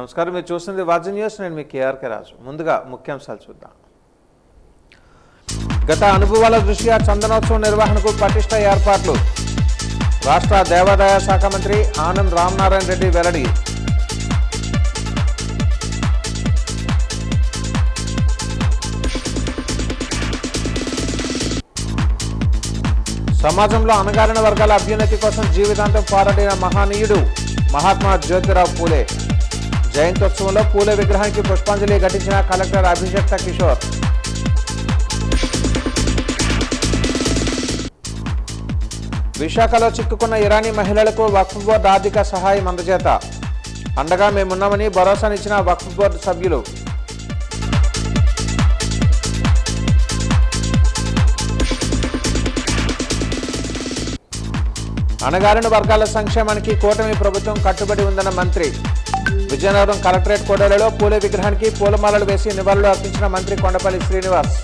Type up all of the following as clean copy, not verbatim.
నమస్కారం, మీరు చూస్తుంది వాజీ న్యూస్. నేను మీ కేఆర్కే రాజు. ముందుగా ముఖ్యాంశాలు చూద్దాం. గత అనుభవాల దృష్ట్యా చందనోత్సవం నిర్వహణకు పటిష్ట ఏర్పాట్లు. రాష్ట్ర దేవాదాయ శాఖ మంత్రి ఆనంద్ రామనారాయణ రెడ్డి వెల్లడి. సమాజంలో అణగారిన వర్గాల అభ్యున్నతి కోసం జీవితాంతం పోరాడిన మహానీయుడు మహాత్మా జ్యోతిరావు పూలే. జయంత్యోత్సవంలో పూలే విగ్రహానికి పుష్పాంజలి ఘటించిన కలెక్టర్ అభిషక్త కిషోర్. విశాఖలో చిక్కుకున్న ఇరానీ మహిళలకు వక్ఫ్ బోర్డు ఆర్థిక సహాయం అందజేత. అండగా మేమున్నామని భరోసానిచ్చిన వక్ఫ్ బోర్డు సభ్యులు. అణగారిన వర్గాల సంక్షేమానికి కూటమి ప్రభుత్వం కట్టుబడి ఉందన్న మంత్రి. విజయనగరం కలెక్టరేట్ కోడలలో పూలే విగ్రహానికి పూలమాలలు వేసి నివాళులు అర్పించిన మంత్రి కొండపల్లి శ్రీనివాస్.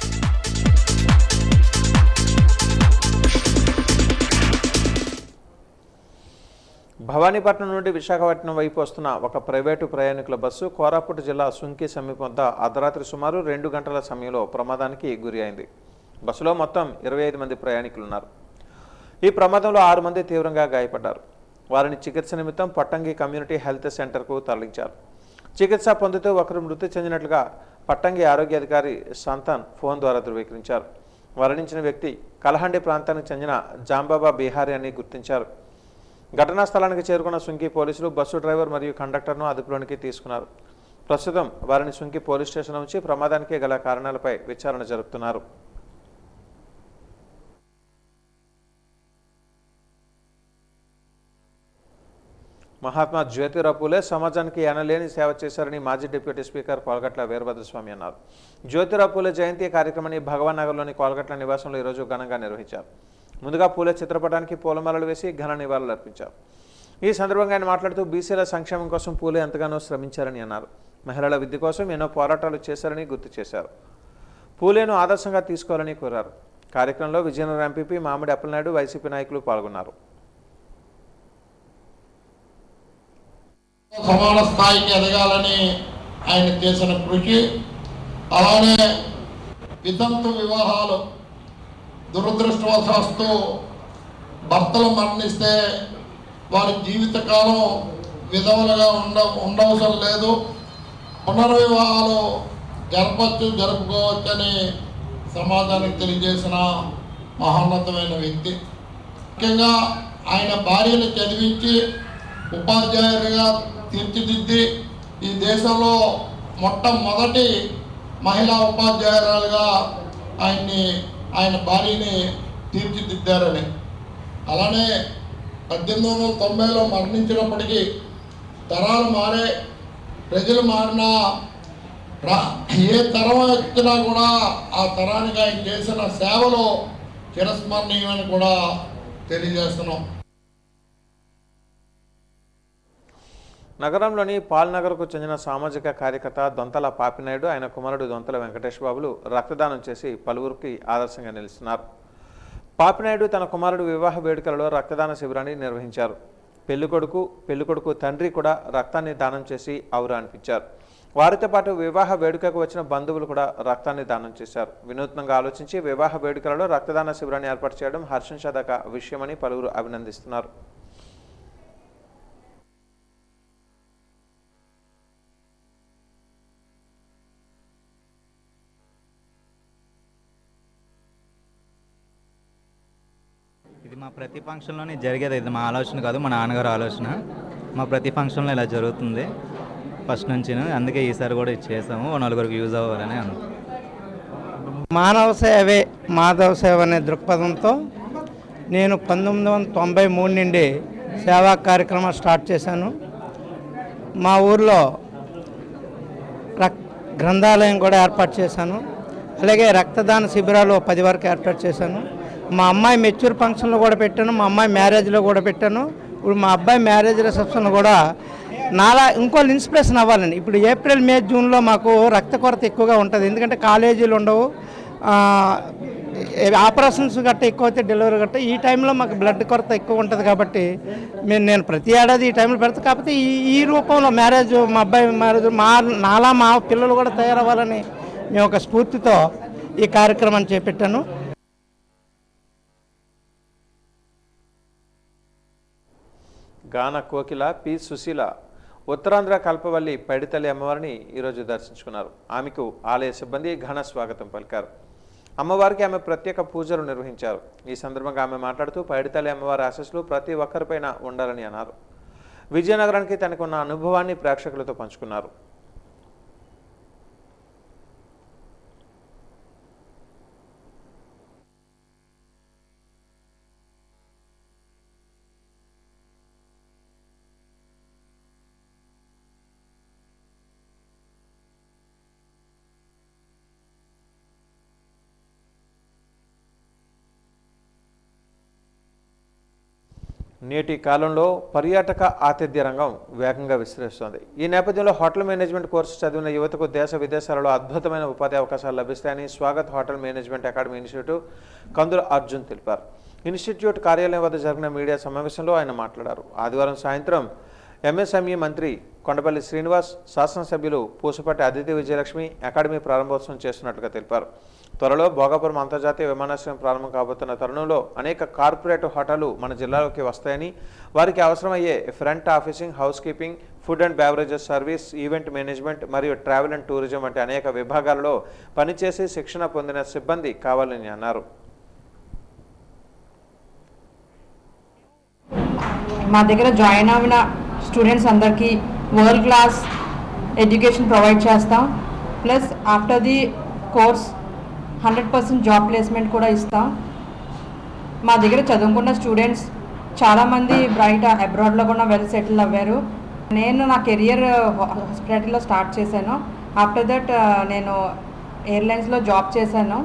భవానీపట్నం నుండి విశాఖపట్నం వైపు వస్తున్న ఒక ప్రైవేటు ప్రయాణికుల బస్సు కోరాపుట్ జిల్లా సుంకి సమీపం వద్ద అర్ధరాత్రి సుమారు 2 గంటల సమయంలో ప్రమాదానికి గురి అయింది. బస్సులో మొత్తం 25 మంది ప్రయాణికులున్నారు. ఈ ప్రమాదంలో 6 మంది తీవ్రంగా గాయపడ్డారు. వారిని చికిత్స నిమిత్తం పట్టంగి కమ్యూనిటీ హెల్త్ సెంటర్కు తరలించారు. చికిత్స పొందుతూ ఒకరు మృతి చెందినట్లుగా పట్టంగి ఆరోగ్య అధికారి సంతాన్ ఫోన్ ద్వారా ధృవీకరించారు. మరణించిన వ్యక్తి కలహండి ప్రాంతానికి చెందిన జాంబాబా బీహారీ అని గుర్తించారు. ఘటనా స్థలానికి చేరుకున్న సుంకి పోలీసులు బస్సు డ్రైవర్ మరియు కండక్టర్ను అదుపులోనికి తీసుకున్నారు. ప్రస్తుతం వారిని సుంకి పోలీస్ స్టేషన్ నుంచి ప్రమాదానికి గల కారణాలపై విచారణ జరుపుతున్నారు. మహాత్మా జ్యోతిరావు పూలే సమాజానికి ఎనలేని సేవ చేశారని మాజీ డిప్యూటీ స్పీకర్ కోలగట్ల వీరభద్రస్వామి అన్నారు. జ్యోతిరావు పూలే జయంతి కార్యక్రమాన్ని భగవాన్ నగర్లోని కోలగట్ల నివాసంలో ఈరోజు ఘనంగా నిర్వహించారు. ముందుగా పూలే చిత్రపటానికి పూలమాలలు వేసి ఘన నివాళులు అర్పించారు. ఈ సందర్భంగా ఆయన మాట్లాడుతూ బీసీల సంక్షేమం కోసం పూలే ఎంతగానో శ్రమించారని అన్నారు. మహిళల విద్య కోసం ఎన్నో పోరాటాలు చేశారని గుర్తు చేశారు. పూలేను ఆదర్శంగా తీసుకోవాలని కోరారు. కార్యక్రమంలో విజయనగరం ఎంపీపీ మామిడి అప్పలనాయుడు, వైసీపీ నాయకులు పాల్గొన్నారు. సమాన స్థాయికి ఎదగాలని ఆయన చేసిన కృషి, అలానే వితంతు వివాహాలు దురదృష్టవశాస్తు భర్తలు మరణిస్తే వారి జీవితకాలం విధవులుగా ఉండవసరం లేదు, పునర్వివాహాలు జరుపుకోవచ్చని సమాజానికి తెలియజేసిన మహోన్నతమైన వ్యక్తి. ముఖ్యంగా ఆయన భార్యను చదివించి ఉపాధ్యాయులుగా తీర్చిదిద్ది ఈ దేశంలో మొట్టమొదటి మహిళా ఉపాధ్యాయురాలుగా ఆయన భార్యని తీర్చిదిద్దారని. అలానే 1890లో మరణించినప్పటికీ తరాలు మారే, ప్రజలు మారినా, ఏ తరం వచ్చినా కూడా ఆ తరానికి ఆయన చేసిన సేవలు చిరస్మరణీయమని కూడా తెలియజేస్తున్నాం. నగరంలోని పాల్నగర్కు చెందిన సామాజిక కార్యకర్త దొంతల పాపినాయుడు, ఆయన కుమారుడు దొంతల వెంకటేష్ బాబులు రక్తదానం చేసి పలువురికి ఆదర్శంగా నిలుస్తున్నారు. పాపినాయుడు తన కుమారుడు వివాహ వేడుకలలో రక్తదాన శిబిరాన్ని నిర్వహించారు. పెళ్లికొడుకు తండ్రి కూడా రక్తాన్ని దానం చేసి ఔరా అనిపించారు. వారితో పాటు వివాహ వేడుకకు వచ్చిన బంధువులు కూడా రక్తాన్ని దానం చేశారు. వినూత్నంగా ఆలోచించి వివాహ వేడుకలలో రక్తదాన శిబిరాన్ని ఏర్పాటు చేయడం హర్షించదగ్గ విషయమని పలువురు అభినందిస్తున్నారు. ఇది మా ప్రతి ఫంక్షన్లోనే జరిగేది. ఇది మా ఆలోచన కాదు, మా నాన్నగారు ఆలోచన. మా ప్రతి ఫంక్షన్లో ఇలా జరుగుతుంది ఫస్ట్ నుంచి. అందుకే ఈసారి కూడా ఇది చేసాము, 4గురికి యూజ్ అవ్వాలని. మానవ సేవే మాధవ సేవ అనే దృక్పథంతో నేను 1993 నుండి సేవా కార్యక్రమం స్టార్ట్ చేశాను. మా ఊర్లో గ్రంథాలయం కూడా ఏర్పాటు చేశాను. అలాగే రక్తదాన శిబిరాలు 10 వరకు ఏర్పాటు చేశాను. మా అమ్మాయి మెచ్యూర్ ఫంక్షన్లో కూడా పెట్టాను, మా అమ్మాయి మ్యారేజ్లో కూడా పెట్టాను. ఇప్పుడు మా అబ్బాయి మ్యారేజ్ రిసెప్షన్లో కూడా నాలా ఇంకోళ్ళు ఇన్స్పిరేషన్ అవ్వాలండి. ఇప్పుడు ఏప్రిల్, మే, జూన్లో మాకు రక్త కొరత ఎక్కువగా ఉంటుంది. ఎందుకంటే కాలేజీలు ఉండవు, ఆపరేషన్స్ గట్ట ఎక్కువ అయితే డెలివరీ గట్ట ఈ టైంలో మాకు బ్లడ్ కొరత ఎక్కువ ఉంటుంది కాబట్టి నేను ప్రతి ఏడాది ఈ టైంలో పెడతాను. కాకపోతే ఈ రూపంలో మ్యారేజ్, మా అబ్బాయి మ్యారేజ్, నాలా మా పిల్లలు కూడా తయారవ్వాలని మేము ఒక స్ఫూర్తితో ఈ కార్యక్రమాన్ని చేపట్టాను. గాన కోకిల పి సుశీల ఉత్తరాంధ్ర కల్పవల్లి పైడితల్లి అమ్మవారిని ఈరోజు దర్శించుకున్నారు. ఆమెకు ఆలయ సిబ్బంది ఘన స్వాగతం పలికారు. అమ్మవారికి ఆమె ప్రత్యేక పూజలు నిర్వహించారు. ఈ సందర్భంగా ఆమె మాట్లాడుతూ పైడితల్లి అమ్మవారి ఆశీస్సులు ప్రతి ఒక్కరిపైన ఉండాలని అన్నారు. విజయనగరానికి తనకున్న అనుభవాన్ని ప్రేక్షకులతో పంచుకున్నారు. నేటి కాలంలో పర్యాటక ఆతిథ్య రంగం వేగంగా విస్తరిస్తోంది. ఈ నేపథ్యంలో హోటల్ మేనేజ్మెంట్ కోర్సు చదివిన యువతకు దేశ విదేశాలలో అద్భుతమైన ఉపాధి అవకాశాలు లభిస్తాయని Swagat hotel management academy institute Kandula Arjun తెలిపారు. ఇన్స్టిట్యూట్ కార్యాలయం వద్ద జరిగిన మీడియా సమావేశంలో ఆయన మాట్లాడారు. ఆదివారం సాయంత్రం ఎంఎస్ఎంఈ మంత్రి కొండపల్లి శ్రీనివాస్, శాసనసభ్యులు పూసపాటి అదితి విజయలక్ష్మి అకాడమీ ప్రారంభోత్సవం చేస్తున్నట్లుగా తెలిపారు. త్వరలో భోగాపురం అంతర్జాతీయ విమానాశ్రయం ప్రారంభం కాబోతున్న తరుణంలో అనేక కార్పొరేట్ హోటళ్లు మన జిల్లాలోకి వస్తాయని, వారికి అవసరమయ్యే front officing, house keeping, food and beverages service, event management మరియు ట్రావెల్ అండ్ టూరిజం వంటి అనేక విభాగాలలో పనిచేసి శిక్షణ పొందిన సిబ్బంది కావాలని అన్నారు. మా దగ్గర జాయిన్ అయిన స్టూడెంట్స్ అందరికీ వరల్డ్ క్లాస్ ఎడ్యుకేషన్ ప్రొవైడ్ చేస్తాం. Plus after the course 100% job placement కూడా ఇస్తాం. మా దగ్గర చదువుకున్న స్టూడెంట్స్ చాలామంది బ్రైట్ అబ్రాడ్లో కూడా వెల్ సెటిల్ అవ్వారు. నేను నా కెరియర్ హాస్పిటాలిటీలో స్టార్ట్ చేశాను. ఆఫ్టర్ దట్ నేను ఎయిర్లైన్స్లో జాబ్ చేశాను.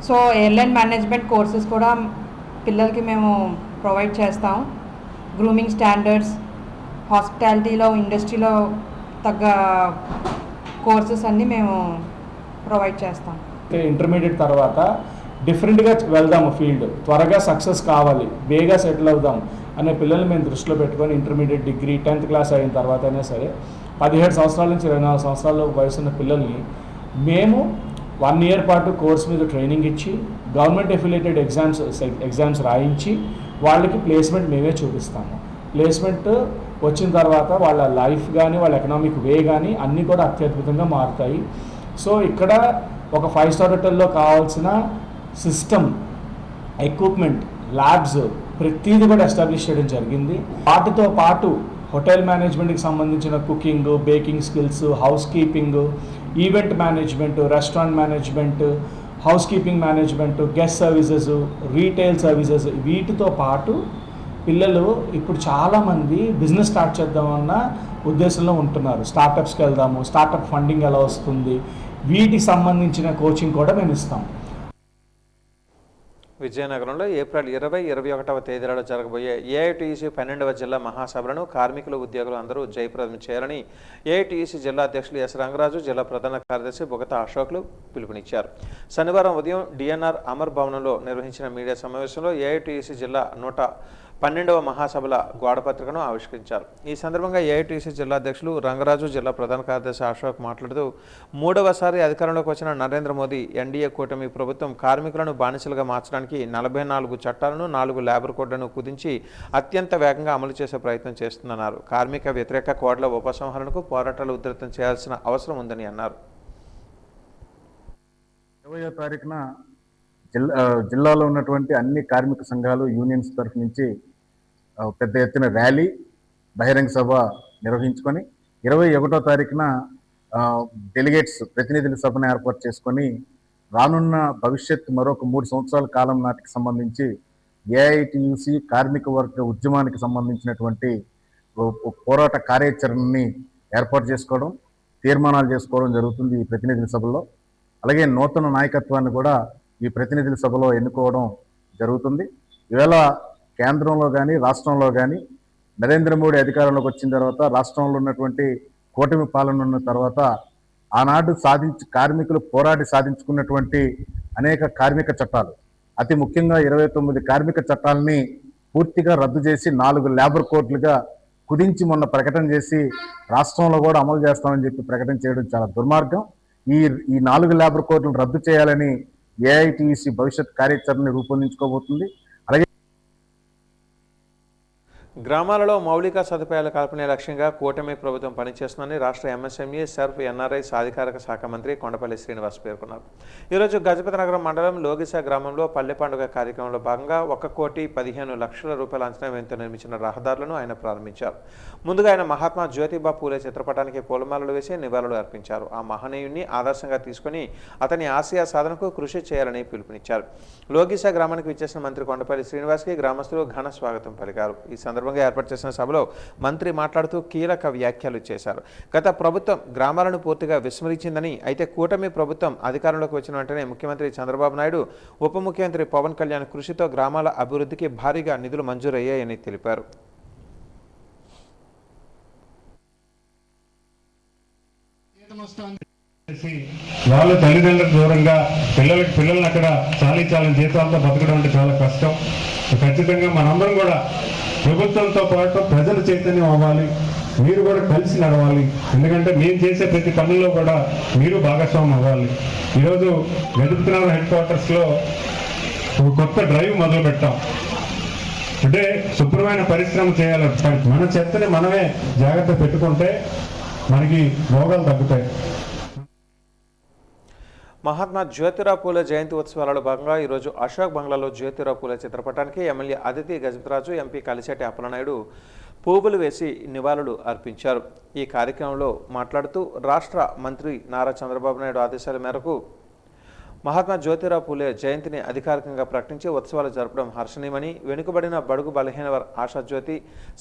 సో ఎయిర్లైన్ మేనేజ్మెంట్ కోర్సెస్ కూడా పిల్లలకి మేము ప్రొవైడ్ చేస్తాం. గ్రూమింగ్ స్టాండర్డ్స్, హాస్పిటాలిటీలో ఇండస్ట్రీలో తగ్గ కోర్సెస్ అన్నీ మేము ప్రొవైడ్ చేస్తాం. ఇంటర్మీడియట్ తర్వాత డిఫరెంట్గా వెళ్దాము, ఫీల్డ్ త్వరగా సక్సెస్ కావాలి, బేగా సెటిల్ అవుదాం అనే పిల్లల్ని మేము దృష్టిలో పెట్టుకొని ఇంటర్మీడియట్, డిగ్రీ, 10th క్లాస్ అయిన తర్వాత అయినా సరే 17 సంవత్సరాల నుంచి 24 సంవత్సరాల వయసున్న పిల్లల్ని మేము 1 year పాటు కోర్స్ మీద ట్రైనింగ్ ఇచ్చి గవర్నమెంట్ అఫిలియేటెడ్ ఎగ్జామ్స్ రాయించి వాళ్ళకి ప్లేస్మెంట్ మేమే చూపిస్తాము. ప్లేస్మెంట్ వచ్చిన తర్వాత వాళ్ళ లైఫ్ కానీ వాళ్ళ ఎకనామిక్ వే కానీ అన్నీ కూడా అత్యద్భుతంగా మారుతాయి. సో ఇక్కడ ఒక 5-star హోటల్లో కావాల్సిన సిస్టమ్, ఎక్విప్మెంట్, ల్యాబ్స్ ప్రతిదీ కూడా ఎస్టాబ్లిష్ చేయడం జరిగింది. వాటితో పాటు హోటల్ మేనేజ్మెంట్కి సంబంధించిన cooking, baking skills, house keeping, event management, restaurant management, house keeping management, guest services, retail services, వీటితో పాటు పిల్లలు ఇప్పుడు చాలామంది బిజినెస్ స్టార్ట్ చేద్దామన్న ఉద్దేశంలో ఉంటున్నారు. స్టార్టప్స్కి వెళ్దాము, స్టార్టప్ ఫండింగ్ ఎలా వస్తుంది, వీటికి సంబంధించిన కోచింగ్ కూడా మేము ఇస్తాం. విజయనగరంలో ఏప్రిల్ 20, 21వ తేదీలలో జరగబోయే ఏఐటీయూసీ 12వ జిల్లా మహాసభలను కార్మికులు, ఉద్యోగులు అందరూ జయప్రదం చేయాలని ఏఐటీయూసీ జిల్లా అధ్యక్షులు ఎస్ రంగరాజు, జిల్లా ప్రధాన కార్యదర్శి బొగతా అశోక్లు పిలుపునిచ్చారు. శనివారం ఉదయం డిఎన్ఆర్ అమర్ భవనంలో నిర్వహించిన మీడియా సమావేశంలో ఏఐటీయూసీ జిల్లా 112వ మహాసభల గోడపత్రికను ఆవిష్కరించారు. ఈ సందర్భంగా ఏఐటీయూసీ జిల్లా అధ్యక్షులు రంగరాజు, జిల్లా ప్రధాన కార్యదర్శి అశోక్ మాట్లాడుతూ 3వసారి అధికారంలోకి వచ్చిన నరేంద్ర మోదీ ఎన్డీఏ కూటమి ప్రభుత్వం కార్మికులను బానిసలుగా మార్చడానికి 44 చట్టాలను, 4 లేబర్ కోడ్లను కుదించి అత్యంత వేగంగా అమలు చేసే ప్రయత్నం చేస్తుందన్నారు. కార్మిక వ్యతిరేక కోడ్ల ఉపసంహరణకు పోరాటాలు ఉధృతం చేయాల్సిన అవసరం ఉందని అన్నారు. 20వ తారీఖున జిల్లాలో ఉన్నటువంటి అన్ని కార్మిక సంఘాలు, యూనియన్స్ తరఫు నుంచి పెద్ద ఎత్తున ర్యాలీ, బహిరంగ సభ నిర్వహించుకొని 21వ తారీఖున డెలిగేట్స్ ప్రతినిధుల సభను ఏర్పాటు చేసుకొని రానున్న భవిష్యత్తు మరొక 3 సంవత్సరాల కాలం నాటికి సంబంధించి ఏఐటీయూసీ కార్మిక వర్గ ఉద్యమానికి సంబంధించినటువంటి పోరాట కార్యాచరణని ఏర్పాటు చేసుకోవడం, తీర్మానాలు చేసుకోవడం జరుగుతుంది ఈ ప్రతినిధుల సభలో. అలాగే నూతన నాయకత్వాన్ని కూడా ఈ ప్రతినిధుల సభలో ఎన్నుకోవడం జరుగుతుంది. ఈవేళ కేంద్రంలో కానీ రాష్ట్రంలో కానీ నరేంద్ర మోడీ అధికారంలోకి వచ్చిన తర్వాత, రాష్ట్రంలో ఉన్నటువంటి కూటమి పాలన ఉన్న తర్వాత ఆనాడు కార్మికులు పోరాడి సాధించుకున్నటువంటి అనేక కార్మిక చట్టాలు, అతి ముఖ్యంగా 29 కార్మిక చట్టాలని పూర్తిగా రద్దు చేసి 4 లేబర్ కోడ్లుగా కుదించి మొన్న ప్రకటన చేసి రాష్ట్రంలో కూడా అమలు చేస్తామని చెప్పి ప్రకటన చేయడం చాలా దుర్మార్గం. ఈ 4 లేబర్ కోడ్లను రద్దు చేయాలని ఏఐటియుసి భవిష్యత్ కార్యాచరణని రూపొందించుకోబోతుంది. అలాగే గ్రామాలలో మౌలిక సదుపాయాల కల్పనే లక్ష్యంగా కూటమి ప్రభుత్వం పనిచేస్తుందని రాష్ట్ర ఎంఎస్ఎంఈ సర్ఫ్ ఎన్ఆర్ఐ సాధికారక శాఖ మంత్రి కొండపల్లి శ్రీనివాస్ పేర్కొన్నారు. ఈరోజు గజపతినగరం మండలం లోగిసా గ్రామంలో పల్లె పండుగ కార్యక్రమంలో భాగంగా 1,15,00,000 రూపాయల అంచనా వ్యయంతో నిర్మించిన రహదారులను ఆయన ప్రారంభించారు. ముందుగా ఆయన మహాత్మా జ్యోతిబా పూలే చిత్రపటానికి పూలమాలలు వేసి నివాళులు అర్పించారు. ఆ మహనీయుని ఆదర్శంగా తీసుకుని అతని ఆశయ సాధనకు కృషి చేయాలని పిలుపునిచ్చారు. లోగిసా గ్రామానికి విచ్చేసిన మంత్రి కొండపల్లి శ్రీనివాస్కి గ్రామస్తులు ఘన స్వాగతం పలికారు. ఈ సందర్భంగా ఏర్పాటు చేసిన సభలో మంత్రి మాట్లాడుతూ కీలక వ్యాఖ్యలు చేశారు. గత ప్రభుత్వం గ్రామాలను పూర్తిగా విస్మరించిందని, అయితే కూటమి ప్రభుత్వం అధికారంలోకి వచ్చిన వెంటనే ముఖ్యమంత్రి చంద్రబాబు నాయుడు, ఉప ముఖ్యమంత్రి పవన్ కళ్యాణ్ కృషితో గ్రామాల అభివృద్ధికి భారీగా నిధులు మంజూరయ్యాయని తెలిపారు. వాళ్ళ తల్లిదండ్రులకు దూరంగా పిల్లల్ని అక్కడ చాలని జీతాలతో బతకడం అంటే చాలా కష్టం. ఖచ్చితంగా మనందరం కూడా ప్రభుత్వంతో పాటు ప్రజల చైతన్యం అవ్వాలి, మీరు కూడా కలిసి నడవాలి. ఎందుకంటే మేము చేసే ప్రతి పనుల్లో కూడా మీరు భాగస్వామ్యం అవ్వాలి. ఈరోజు గజపతినగరం హెడ్ క్వార్టర్స్లో ఒక కొత్త డ్రైవ్ మొదలు పెట్టాం. అంటే శుభ్రమైన పరిశ్రమ చేయాలి. మన చెత్తని మనమే జాగ్రత్త పెట్టుకుంటే మనకి రోగాలు తగ్గుతాయి. మహాత్మా జ్యోతిరావు పూలే జయంతి ఉత్సవాలలో భాగంగా ఈరోజు అశోక్ బంగ్లాలో జ్యోతిరావు పూలే చిత్రపటానికి ఎమ్మెల్యే అదితి గజపతిరాజు, ఎంపీ కలిశెట్టి అప్పలనాయుడు పువ్వులు వేసి నివాళులు అర్పించారు. ఈ కార్యక్రమంలో మాట్లాడుతూ రాష్ట్ర మంత్రి నారా చంద్రబాబు నాయుడు ఆదేశాల మేరకు మహాత్మా జ్యోతిరావు పూలే జయంతిని అధికారికంగా ప్రకటించి ఉత్సవాలు జరపడం హర్షణీయమని, వెనుకబడిన బడుగు బలహీన ఆశాజ్యోతి,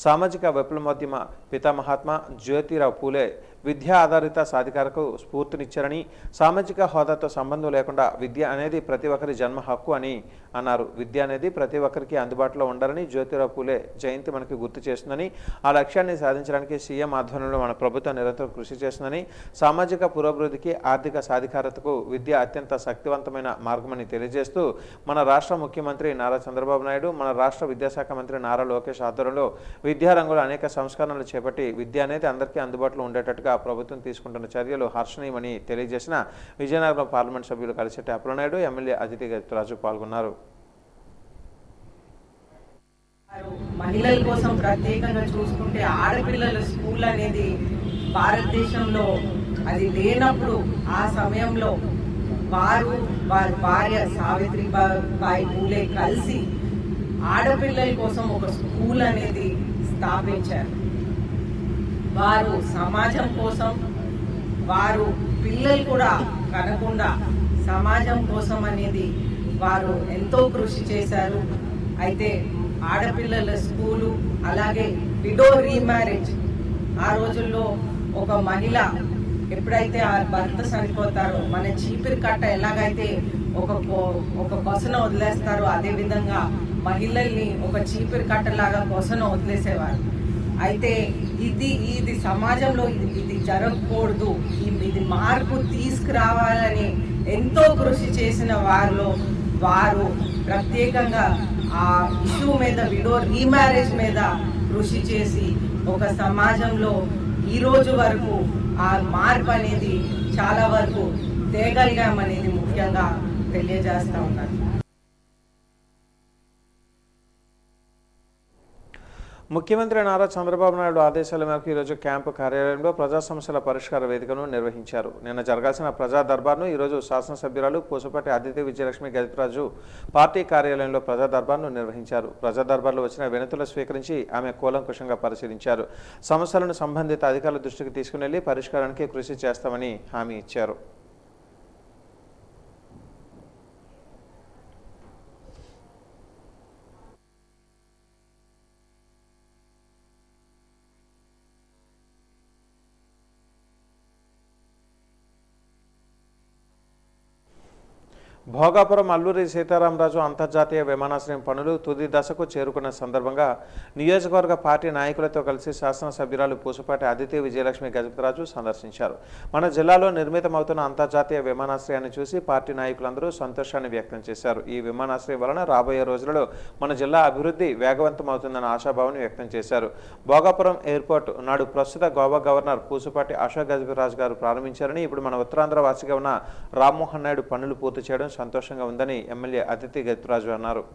సామాజిక విప్లవోద్యమ పితామహాత్మా జ్యోతిరావు పూలే విద్యా ఆధారిత సాధికారకు స్ఫూర్తినిచ్చారని, సామాజిక హోదాతో సంబంధం లేకుండా విద్య అనేది ప్రతి ఒక్కరి జన్మ హక్కు అని అన్నారు. విద్య అనేది ప్రతి ఒక్కరికి అందుబాటులో ఉండాలని జ్యోతిరావు పూలే జయంతి మనకి గుర్తు చేస్తుందని, ఆ లక్ష్యాన్ని సాధించడానికి సీఎం ఆధ్వర్యంలో మన ప్రభుత్వం నిరంతరం కృషి చేస్తుందని, సామాజిక పురోభివృద్ధికి, ఆర్థిక సాధికారతకు విద్య అత్యంత శక్తివంతమైన మార్గమని తెలియజేస్తూ, మన రాష్ట్ర ముఖ్యమంత్రి నారా చంద్రబాబు నాయుడు, మన రాష్ట్ర విద్యాశాఖ మంత్రి నారా లోకేష్ ఆధ్వర్యంలో విద్యారంగంలో అనేక సంస్కరణలు చేపట్టి విద్య అనేది అందరికీ అందుబాటులో ఉండేటట్టుగా ప్రభుత్వం తీసుకుంటున్న చర్యలు హర్షణీయమని తెలియజేసిన విజయనగరం పార్లమెంట్ సభ్యులు కలిశెట్టి అప్పలనాయుడు, ఎమ్మెల్యే అదితి గజపతిరాజు పాల్గొన్నారు. మహిళల కోసం ప్రత్యేకంగా చూసుకుంటే ఆడపిల్లల స్కూల్ అనేది భారతదేశంలో అది లేనప్పుడు ఆ సమయంలో వారి భార్య సావిత్రిబాయి పూలే కలిసి ఆడపిల్లల కోసం ఒక స్కూల్ అనేది స్థాపించారు. వారు సమాజం కోసం, వారు పిల్లలు కూడా కనకుండా సమాజం కోసం అనేది వారు ఎంతో కృషి చేశారు. అయితే ఆడపిల్లల స్కూలు, అలాగే విడో రీమ్యారేజ్, ఆ రోజుల్లో ఒక మహిళ ఎప్పుడైతే ఆ భర్త చనిపోతారో మన చీపిరి కట్ట ఎలాగైతే ఒక కొసన వదిలేస్తారో అదేవిధంగా మహిళల్ని ఒక చీపిరి కట్టలాగా కొసన వదిలేసేవారు. అయితే ఇది సమాజంలో ఇది జరగకూడదు, ఇది మార్పు తీసుకురావాలని ఎంతో కృషి చేసిన వారు ప్రత్యేకంగా ఆ ఇష్యూ మీద, విడో రీమ్యారేజ్ మీద కృషి చేసి ఒక సమాజంలో ఈ రోజు వరకు ఆ మార్పు అనేది చాలా వరకు తేగలిగామనేది ముఖ్యంగా తెలియజేస్తా ఉన్నారు. ముఖ్యమంత్రి నారా చంద్రబాబు నాయుడు ఆదేశాల మేరకు ఈరోజు క్యాంపు కార్యాలయంలో ప్రజా సమస్యల పరిష్కార వేదికను నిర్వహించారు. నిన్న జరగాల్సిన ప్రజా దర్బార్ను ఈరోజు శాసనసభ్యురాలు పూసపాటి అదితి విజయలక్ష్మి గజపతిరాజు పార్టీ కార్యాలయంలో ప్రజా దర్బార్ను నిర్వహించారు. ప్రజా దర్బార్లో వచ్చిన వినతులు స్వీకరించి ఆమె కూలంకుషంగా పరిశీలించారు. సమస్యలను సంబంధిత అధికారుల దృష్టికి తీసుకుని పరిష్కారానికి కృషి చేస్తామని హామీ ఇచ్చారు. భోగాపురం అల్లూరి సీతారామరాజు అంతర్జాతీయ విమానాశ్రయం పనులు తుది దశకు చేరుకున్న సందర్భంగా నియోజకవర్గ పార్టీ నాయకులతో కలిసి శాసనసభ్యురాలు పూసపాటి అదితి విజయలక్ష్మి గజపతిరాజు సందర్శించారు. మన జిల్లాలో నిర్మితమవుతున్న అంతర్జాతీయ విమానాశ్రయాన్ని చూసి పార్టీ నాయకులందరూ సంతోషాన్ని వ్యక్తం చేశారు. ఈ విమానాశ్రయం వలన రాబోయే రోజులలో మన జిల్లా అభివృద్ధి వేగవంతమవుతుందన్న ఆశాభావాన్ని వ్యక్తం చేశారు. భోగాపురం ఎయిర్పోర్ట్ నాడు ప్రస్తుత గోవా గవర్నర్ పూసపాటి అశోక్ గజపతిరాజు గారు ప్రారంభించారని, ఇప్పుడు మన ఉత్తరాంధ్ర వాసిగా ఉన్న రామ్మోహన్ నాయుడు పనులు పూర్తి చేయడం సంతోషంగా ఉందని ఎమ్మెల్యే అదితి గజపతిరాజు అన్నారు.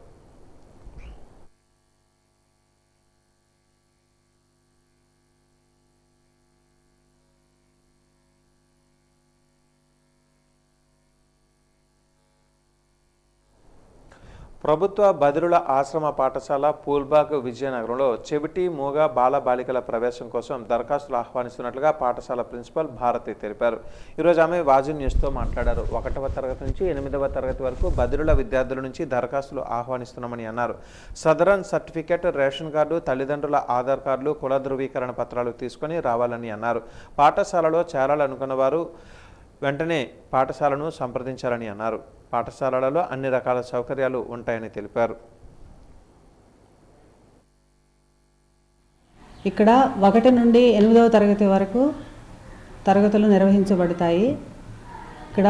ప్రభుత్వ బదిరుల ఆశ్రమ పాఠశాల పూల్బాగ్ విజయనగరంలో చెవిటి మూగ బాల బాలికల ప్రవేశం కోసం దరఖాస్తులు ఆహ్వానిస్తున్నట్లుగా పాఠశాల ప్రిన్సిపల్ భారతి తెలిపారు. ఈరోజు ఆమె వాజీ న్యూస్తో మాట్లాడారు. 1వ తరగతి నుంచి 8వ తరగతి వరకు బదిరుల విద్యార్థుల నుంచి దరఖాస్తులు ఆహ్వానిస్తున్నామని అన్నారు. సదరన్ సర్టిఫికేట్, రేషన్ కార్డు, తల్లిదండ్రుల ఆధార్ కార్డులు, కుల ధృవీకరణ పత్రాలు తీసుకొని రావాలని అన్నారు. పాఠశాలలో చేరాలనుకున్న వారు వెంటనే పాఠశాలను సంప్రదించాలని అన్నారు. పాఠశాలలలో అన్ని రకాల సౌకర్యాలు ఉంటాయని తెలిపారు. ఇక్కడ 1 నుండి 8వ తరగతి వరకు తరగతులు నిర్వహించబడతాయి. ఇక్కడ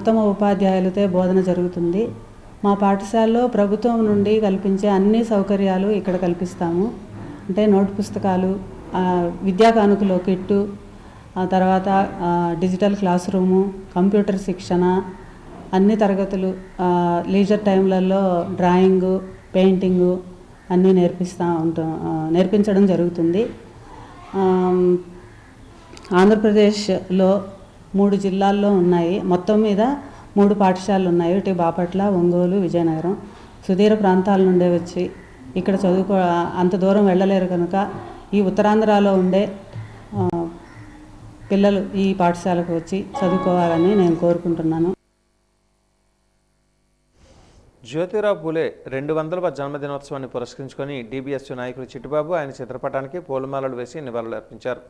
ఉత్తమ ఉపాధ్యాయులతో బోధన జరుగుతుంది. మా పాఠశాలలో ప్రభుత్వం నుండి కల్పించే అన్ని సౌకర్యాలు ఇక్కడ కల్పిస్తాము. అంటే నోట్ పుస్తకాలు, విద్యా కానుకలో కిట్టు, తర్వాత డిజిటల్ క్లాస్ రూము, కంప్యూటర్ శిక్షణ, అన్ని తరగతులు, లీజర్ టైంలలో డ్రాయింగు, పెయింటింగు అన్నీ నేర్పించడం జరుగుతుంది. ఆంధ్రప్రదేశ్లో 3 జిల్లాల్లో ఉన్నాయి. మొత్తం మీద 3 పాఠశాలలు ఉన్నాయి. ఒకటి బాపట్ల, ఒంగోలు, విజయనగరం. సుదూర ప్రాంతాల నుండే వచ్చి ఇక్కడ అంత దూరం వెళ్ళలేరు కనుక ఈ ఉత్తరాంధ్రలో ఉండే పిల్లలు ఈ పాఠశాలకు వచ్చి చదువుకోవాలని నేను కోరుకుంటున్నాను. జ్యోతిరావు పూలే 200వ జన్మదినోత్సవాన్ని పురస్కరించుకొని డీబీఎస్యూ నాయకులు చిట్టిబాబు ఆయన చిత్రపటానికి పూలమాలలు వేసి నివాళులు అర్పించారు.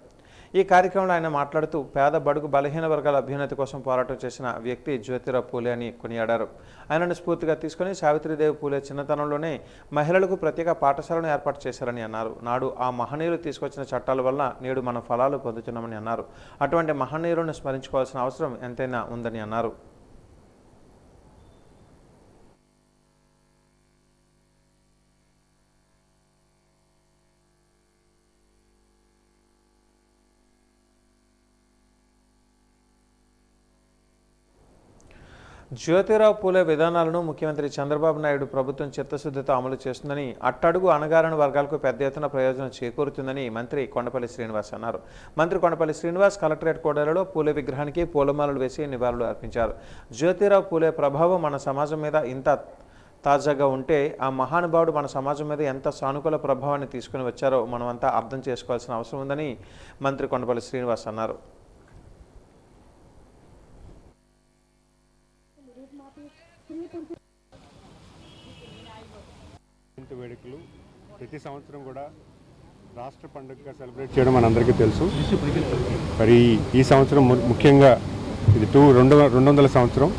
ఈ కార్యక్రమంలో ఆయన మాట్లాడుతూ పేద బడుగు బలహీన వర్గాల అభ్యున్నతి కోసం పోరాటం చేసిన వ్యక్తి జ్యోతిరావు పూలే అని కొనియాడారు. ఆయనను స్ఫూర్తిగా తీసుకుని సావిత్రిదేవి పూలే చిన్నతనంలోనే మహిళలకు ప్రత్యేక పాఠశాలను ఏర్పాటు చేశారని అన్నారు. నాడు ఆ మహనీయులు తీసుకొచ్చిన చట్టాల వల్ల నేడు మనం ఫలాలు పొందుతున్నామని అన్నారు. అటువంటి మహనీయులను స్మరించుకోవాల్సిన అవసరం ఎంతైనా ఉందని అన్నారు. జ్యోతిరావు పూలే విధానాలను ముఖ్యమంత్రి చంద్రబాబు నాయుడు ప్రభుత్వం చిత్తశుద్ధితో అమలు చేస్తుందని, అట్టడుగు అణగారిన వర్గాలకు పెద్ద ఎత్తున ప్రయోజనం చేకూరుతుందని మంత్రి కొండపల్లి శ్రీనివాస్ అన్నారు. మంత్రి కొండపల్లి శ్రీనివాస్ కలెక్టరేట్ కోడలలో పూలే విగ్రహానికి పూలమాలలు వేసి నివాళులు అర్పించారు. జ్యోతిరావు పూలే ప్రభావం మన సమాజం మీద ఇంత తాజాగా ఉంటే ఆ మహానుభావుడు మన సమాజం మీద ఎంత సానుకూల ప్రభావాన్ని తీసుకుని వచ్చారో మనమంతా అర్థం చేసుకోవాల్సిన అవసరం ఉందని మంత్రి కొండపల్లి శ్రీనివాస్ అన్నారు. వేడుకలు ప్రతి సంవత్సరం కూడా రాష్ట్ర పండుగగా సెలబ్రేట్ చేయడం మనందరికీ తెలుసు. మరి ఈ సంవత్సరం ముఖ్యంగా ఇది 200వ సంవత్సరం.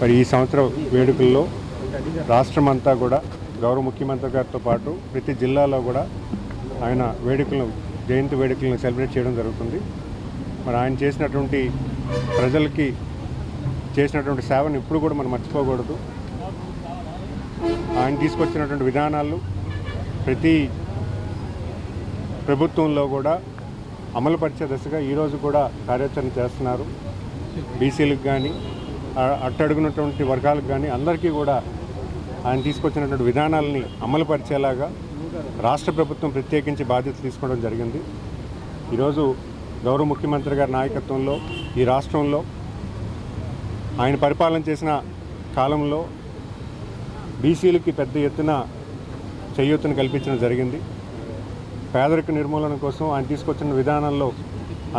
మరి ఈ సంవత్సరం వేడుకల్లో రాష్ట్రం అంతా కూడా గౌరవ ముఖ్యమంత్రి గారితో పాటు ప్రతి జిల్లాలో కూడా ఆయన జయంతి వేడుకలను సెలబ్రేట్ చేయడం జరుగుతుంది. మరి ఆయన చేసినటువంటి ప్రజలకి చేసినటువంటి సేవను ఇప్పుడు కూడా మనం మర్చిపోకూడదు. ఆయన తీసుకొచ్చినటువంటి విధానాలు ప్రతి ప్రభుత్వంలో కూడా అమలుపరిచే దశగా ఈరోజు కూడా కార్యాచరణ చేస్తున్నారు. బీసీలకు కానీ అట్టడుగునటువంటి వర్గాలకు కానీ అందరికీ కూడా ఆయన తీసుకొచ్చినటువంటి విధానాలని అమలుపరిచేలాగా రాష్ట్ర ప్రభుత్వం ప్రత్యేకించి బాధ్యత తీసుకోవడం జరిగింది. ఈరోజు గౌరవ ముఖ్యమంత్రి గారి నాయకత్వంలో ఈ రాష్ట్రంలో ఆయన పరిపాలన చేసిన కాలంలో బీసీలకి పెద్ద ఎత్తున చేయూతను కల్పించడం జరిగింది. పేదరిక నిర్మూలన కోసం ఆయన తీసుకొచ్చిన విధానాల్లో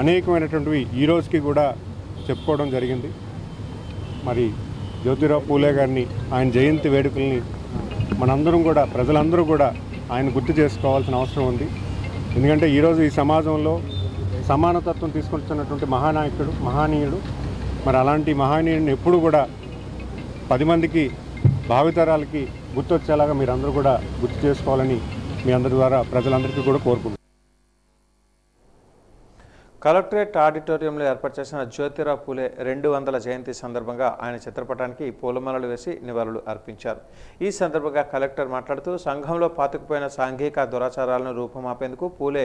అనేకమైనటువంటివి ఈ రోజుకి కూడా చెప్పుకోవడం జరిగింది. మరి జ్యోతిరావు పూలే గారిని ఆయన జయంతి వేడుకల్ని మనందరం కూడా ప్రజలందరూ కూడా ఆయన గుర్తు చేసుకోవాల్సిన అవసరం ఉంది. ఎందుకంటే ఈరోజు ఈ సమాజంలో సమానతత్వం తీసుకొచ్చినటువంటి మహానీయుడు మరి అలాంటి మహనీయుడిని ఎప్పుడు కూడా 10 మందికి భావితరాలకి గుర్తొచ్చేలాగా మీరందరూ కూడా గుర్తు చేసుకోవాలని మీ అందరి ద్వారా ప్రజలందరికీ కూడా కోరుకుంటున్నాను. కలెక్టరేట్ ఆడిటోరియంలో ఏర్పాటు చేసిన జ్యోతిరావు పూలే 200వ జయంతి సందర్భంగా ఆయన చిత్రపటానికి పూలమాలలు వేసి నివాళులు అర్పించారు. ఈ సందర్భంగా కలెక్టర్ మాట్లాడుతూ సంఘంలో పాతుకుపోయిన సాంఘిక దురాచారాలను రూపుమాపేందుకు పూలే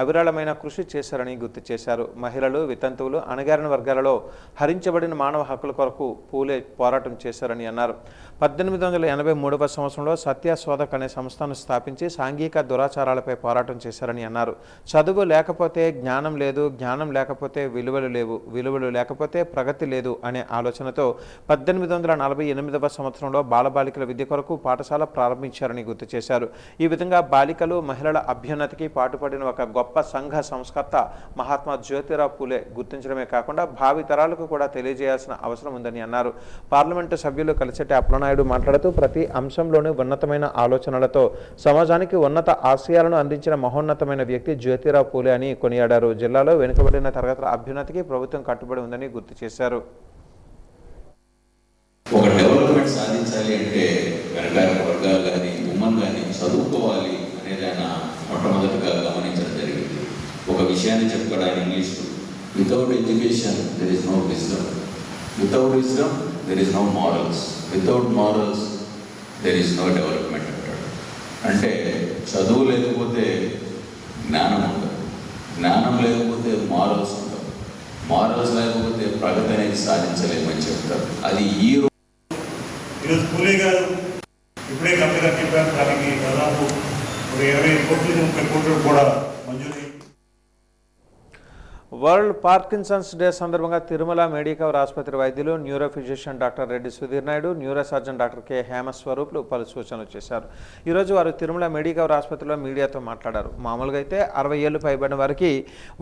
అవిరళమైన కృషి చేశారని గుర్తు చేశారు. మహిళలు, వితంతువులు, అణగారిన వర్గాలలో హరించబడిన మానవ హక్కుల కొరకు పూలే పోరాటం చేశారని అన్నారు. 1883వ సంవత్సరంలో సత్యశోధక్ అనే సంస్థను స్థాపించి సాంఘిక దురాచారాలపై పోరాటం చేశారని అన్నారు. చదువు లేకపోతే జ్ఞానం లేదు, జ్ఞానం లేకపోతే విలువలు లేవు, విలువలు లేకపోతే ప్రగతి లేదు అనే ఆలోచనతో 1848వ సంవత్సరంలో బాలబాలికల విద్య కొరకు పాఠశాల ప్రారంభించారని గుర్తు చేశారు. ఈ విధంగా బాలికలు, మహిళల అభ్యున్నతికి పాటుపడిన ఒక గొప్ప సంఘ సంస్కర్త మహాత్మా జ్యోతిరావు పూలే గుర్తించడమే కాకుండా భావి తరాలకు కూడా తెలియజేయాల్సిన అవసరం ఉందని అన్నారు. పార్లమెంటు సభ్యులు కలిసెట్టి అప్పలనాయుడు మాట్లాడుతూ ప్రతి అంశంలోనూ ఉన్నతమైన ఆలోచనలతో సమాజానికి ఉన్నత ఆశయాలను అందించిన మహోన్నతమైన వ్యక్తి జ్యోతిరావు పూలే అని కొనియాడారు. జిల్లాలో వెనుకబడిన తరగతుల అభ్యున్నతికి ప్రభుత్వం కట్టుబడి ఉందని గుర్తు చేశారు. ఒక డెవలప్మెంట్ సాధించాలి అంటే వెనకాల వర్గాలు కానీ ఉమెన్ కానీ చదువుకోవాలి అనేది ఆయన మొట్టమొదటిగా గమనించడం జరిగింది. ఒక విషయాన్ని చెప్తాడు ఆయన ఇంగ్లీష్లో, without education there is no wisdom, without wisdom there is no morals, without morals there is no development అంటాడు. అంటే చదువు లేకపోతే జ్ఞానం ఉండదు, జ్ఞానం లేకపోతే మారల్స్ ఉండవు, మారల్స్ లేకపోతే ప్రగతి అనేది సాధించలేమని చెప్తారు. అది ఈరోజు పూలే గారు ఇప్పుడే కవితగా చెప్పారు. దానికి దాదాపు 20 కోట్లు 30 కోట్లు కూడా మంజూరు. వరల్డ్ పార్కిన్సన్స్ డే సందర్భంగా తిరుమల మెడికవర్ ఆసుపత్రి వైద్యులు, neuro physician doctor Reddy Sudheer Naidu, neuro surgeon doctor K హేమస్వరూపులు పలు సూచనలు చేశారు. ఈరోజు వారు తిరుమల మెడికవర్ ఆసుపత్రిలో మీడియాతో మాట్లాడారు. మామూలుగా అయితే 60 ఏళ్లు పైబడిన వారికి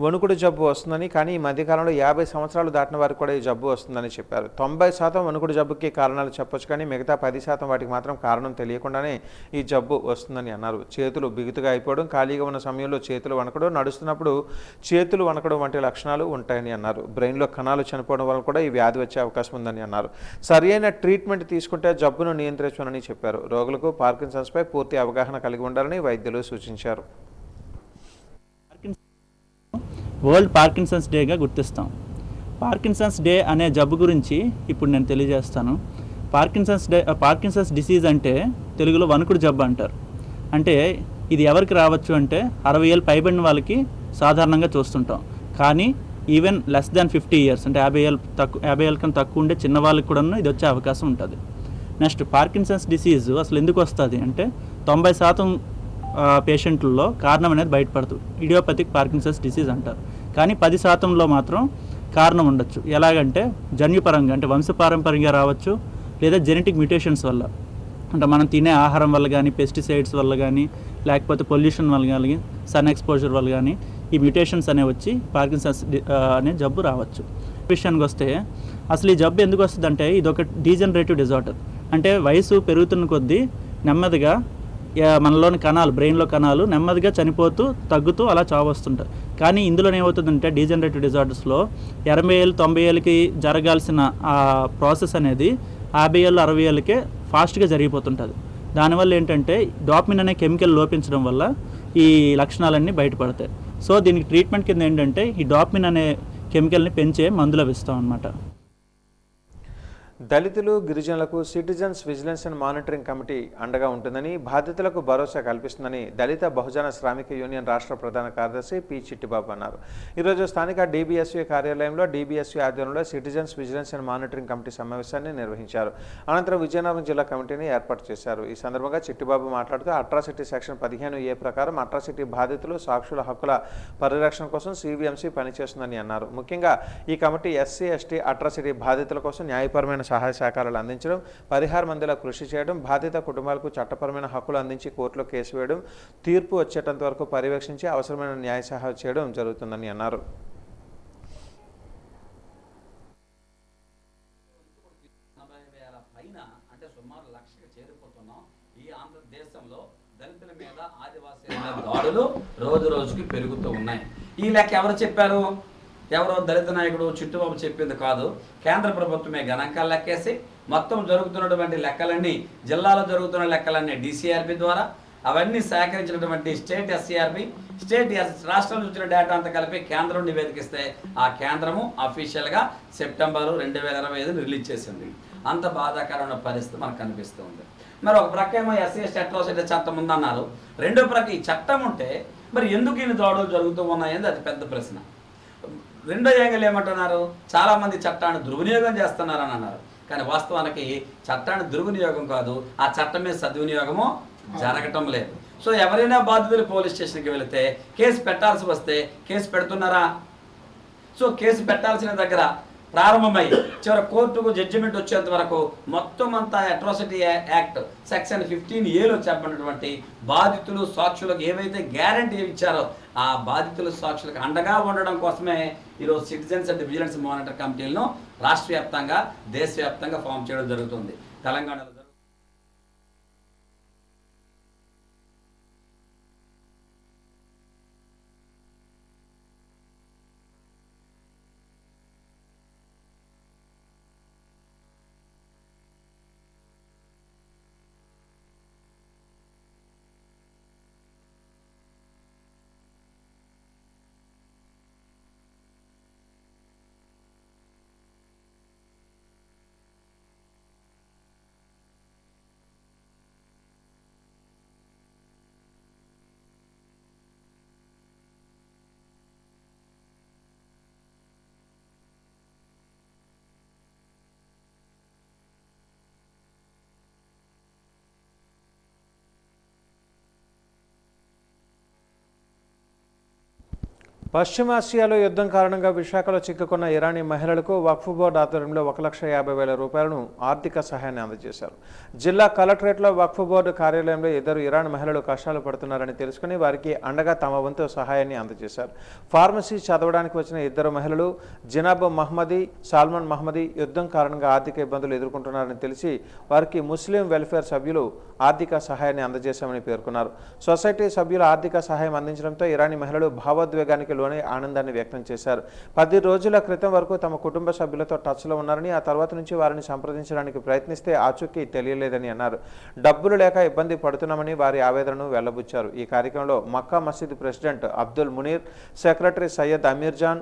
వణుకుడు జబ్బు వస్తుందని, కానీ ఈ మధ్యకాలంలో 50 సంవత్సరాలు దాటిన వారికి కూడా ఈ జబ్బు వస్తుందని చెప్పారు. 90% వణుకుడు జబ్బుకి కారణాలు చెప్పొచ్చు, కానీ మిగతా 10% వాటికి మాత్రం కారణం తెలియకుండానే ఈ జబ్బు వస్తుందని అన్నారు. చేతులు బిగుతుగా అయిపోవడం, ఖాళీగా ఉన్న సమయంలో చేతులు వణకడం, నడుస్తున్నప్పుడు చేతులు వణకడం వంటి లక్షణాలు ఉంటాయని అన్నారు. బ్రెయిన్లో కణాలు చనిపోవడం వల్ల కూడా ఈ వ్యాధి వచ్చే అవకాశం ఉందని అన్నారు. సరైన ట్రీట్మెంట్ తీసుకుంటే జబ్బును నియంత్రించవని చెప్పారు. రోగులకు పార్కిన్సన్స్ పై పూర్తి అవగాహన కలిగి ఉండాలని వైద్యులు సూచించారు. వరల్డ్ పార్కిన్సన్స్ డేగా గుర్తిస్తాం. పార్కిన్సన్స్ డే అనే జబ్బు గురించి ఇప్పుడు నేను తెలియజేస్తాను. పార్కిన్సన్స్ డిసీజ్ అంటే తెలుగులో వణుకుడు జబ్బు అంటారు. అంటే ఇది ఎవరికి రావచ్చు అంటే 60 ఏళ్ళు పైబడిన వాళ్ళకి సాధారణంగా చూస్తుంటాం. కానీ ఈవెన్ లెస్ దాన్ 50 ఇయర్స్ అంటే 50 ఏళ్ళ కన్నా తక్కువ ఉండే చిన్న వాళ్ళకి కూడా ఇది వచ్చే అవకాశం ఉంటుంది. నెక్స్ట్ పార్కిన్సన్స్ డిసీజ్ అసలు ఎందుకు వస్తుంది అంటే 90% పేషెంట్లలో కారణం అనేది బయటపడుతుంది. ఇడియోపతిక్ పార్కిన్సన్స్ డిసీజ్ అంటారు. కానీ 10%లో మాత్రం కారణం ఉండొచ్చు. ఎలాగంటే జన్యుపరంగా అంటే వంశపారంపర్యంగా రావచ్చు, లేదా జెనెటిక్ మ్యూటేషన్స్ వల్ల అంటే మనం తినే ఆహారం వల్ల కానీ, పెస్టిసైడ్స్ వల్ల కానీ, లేకపోతే పొల్యూషన్ వల్ల కానీ, సన్ ఎక్స్పోజర్ వల్ల కానీ ఈ మ్యూటేషన్స్ అనేవి వచ్చి పార్కిన్సన్స్ అనే జబ్బు రావచ్చు. విషయానికి వస్తే అసలు ఈ జబ్బు ఎందుకు వస్తుందంటే ఇది ఒక డీజనరేటివ్ డిజార్డర్. అంటే వయసు పెరుగుతున్న కొద్దీ నెమ్మదిగా మనలోని కణాలు, బ్రెయిన్లో కణాలు నెమ్మదిగా చనిపోతూ తగ్గుతూ అలా చావు వస్తుంటాయి. కానీ ఇందులో ఏమవుతుందంటే డీజనరేటివ్ డిజార్డర్స్లో 80 ఏళ్ళు 90 ఏళ్ళకి జరగాల్సిన ఆ ప్రాసెస్ అనేది 50 ఏళ్ళు 60 ఏళ్ళకే ఫాస్ట్గా జరిగిపోతుంటుంది. దానివల్ల ఏంటంటే డోపమిన్ అనే కెమికల్ లోపించడం వల్ల ఈ లక్షణాలన్నీ బయటపడతాయి. సో దీనికి ట్రీట్మెంట్ కింద ఏంటంటే ఈ డోపమిన్ అనే కెమికల్ని పెంచే మందులు ఇస్తాం అన్నమాట. దళితులు, గిరిజనులకు citizens vigilance and monitoring committee అండగా ఉంటుందని, బాధితులకు భరోసా కల్పిస్తుందని దళిత బహుజన శ్రామిక యూనియన్ రాష్ట్ర ప్రధాన కార్యదర్శి పి చిట్టిబాబు అన్నారు. ఈరోజు స్థానిక DBSU కార్యాలయంలో DBSU ఆధ్వర్యంలో citizens vigilance and monitoring committee సమావేశాన్ని నిర్వహించారు. అనంతరం విజయనగరం జిల్లా కమిటీని ఏర్పాటు చేశారు. ఈ సందర్భంగా చిట్టిబాబు మాట్లాడుతూ అట్రాసిటీ సెక్షన్ 15A ప్రకారం అట్రాసిటీ బాధితులు, సాక్షుల హక్కుల పరిరక్షణ కోసం CVMC పనిచేస్తుందని అన్నారు. ముఖ్యంగా ఈ కమిటీ SC, ST అట్రాసిటీ బాధితుల కోసం న్యాయపరమైన సహాయ సహకారాలు అందించడం, పరిహార మందుల కృషి చేయడం, బాధిత కుటుంబాలకు చట్టపరమైన హక్కులు అందించి కోర్టులో కేసు వేయడం, తీర్పు వచ్చేటంత వరకు పర్యవేక్షించి అవసరమైన న్యాయ సహాయం చేయడం జరుగుతుందని అన్నారు. దాడులు రోజు రోజుకి పెరుగుతూ ఉన్నాయి. ఈ లెక్క ఎవరు చెప్పారు? ఎవరో దళిత నాయకుడు చిట్టుబాబు చెప్పింది కాదు. కేంద్ర ప్రభుత్వమే గణాంకాలు లెక్కేసి మొత్తం జరుగుతున్నటువంటి లెక్కలన్నీ, జిల్లాలో జరుగుతున్న లెక్కలన్నీ DCRP ద్వారా అవన్నీ సేకరించినటువంటి స్టేట్ SCRP, స్టేట్ రాష్ట్రం వచ్చిన డేటా అంతా కలిపి కేంద్రం నివేదికిస్తే ఆ కేంద్రము అఫీషియల్గా సెప్టెంబర్ 2025 రిలీజ్ చేసింది. అంత బాధాకరమైన పరిస్థితి మనకు కనిపిస్తుంది. మరి ఒక ప్రక్క ఏమో SC/ST అట్రాసిటీ చట్టం ఉందన్నారు, రెండో ప్రక్క ఈ చట్టం ఉంటే మరి ఎందుకు ఇన్ని దాడులు జరుగుతూ ఉన్నాయని అది పెద్ద ప్రశ్న. రెండో యాంగిల్ ఏమంటున్నారు, చాలామంది చట్టాన్ని దుర్వినియోగం చేస్తున్నారని అన్నారు. కానీ వాస్తవానికి చట్టాన్ని దుర్వినియోగం కాదు, ఆ చట్టమే సద్వినియోగము జరగటం లేదు. సో ఎవరైనా బాధితులు పోలీస్ స్టేషన్కి వెళితే కేసు పెట్టాల్సి వస్తే కేసు పెడుతున్నారా? సో కేసు పెట్టాల్సిన దగ్గర ప్రారంభమై చివరి కోర్టుకు జడ్జిమెంట్ వచ్చేంత వరకు మొత్తం అంతా అట్రాసిటీ యాక్ట్ సెక్షన్ 15A చెప్పినటువంటి బాధితులు సాక్షులకు ఏవైతే గ్యారంటీ ఇచ్చారో ఆ బాధితులు సాక్షులకు అండగా ఉండడం కోసమే ఈరోజు సిటిజన్స్ అండ్ విజిలెన్స్ మానిటర్ కమిటీలను రాష్ట్ర వ్యాప్తంగా దేశవ్యాప్తంగా ఫామ్ చేయడం జరుగుతుంది. తెలంగాణలో పశ్చిమాసియాలో యుద్ధం కారణంగా విశాఖలో చిక్కుకున్న ఇరానీ మహిళలకు వక్ఫ్ బోర్డు ఆధ్వర్యంలో 1,50,000 రూపాయలను ఆర్థిక సహాయాన్ని అందజేశారు. జిల్లా కలెక్టరేట్లో వక్ఫ్ బోర్డు కార్యాలయంలో 2 ఇరాన్ మహిళలు కష్టాలు పడుతున్నారని తెలుసుకుని వారికి అండగా తమ వంతు సహాయాన్ని అందజేశారు. ఫార్మసీ చదవడానికి వచ్చిన 2 మహిళలు జినాబ్ మహ్మదీ, సాల్మన్ మహ్మదీ యుద్ధం కారణంగా ఆర్థిక ఇబ్బందులు ఎదుర్కొంటున్నారని తెలిసి వారికి ముస్లిం వెల్ఫేర్ సభ్యులు ఆర్థిక సహాయాన్ని అందజేశామని పేర్కొన్నారు. సొసైటీ సభ్యులు ఆర్థిక సహాయం అందించడంతో ఇరానీ మహిళలు భావోద్వేగానికి లోనే ఆనందాన్ని వ్యక్తం చేశారు. 10 రోజుల క్రితం వరకు తమ కుటుంబ సభ్యులతో టచ్లో ఉన్నారని, ఆ తర్వాత నుంచి వారిని సంప్రదించడానికి ప్రయత్నిస్తే ఆచూకీ తెలియలేదని అన్నారు. డబ్బులు లేక ఇబ్బంది పడుతున్నామని వారి ఆవేదనను వెల్లబుచ్చారు. ఈ కార్యక్రమంలో మక్కా మసీద్ ప్రెసిడెంట్ అబ్దుల్ మునీర్, సెక్రటరీ సయ్యద్ అమీర్ జాన్,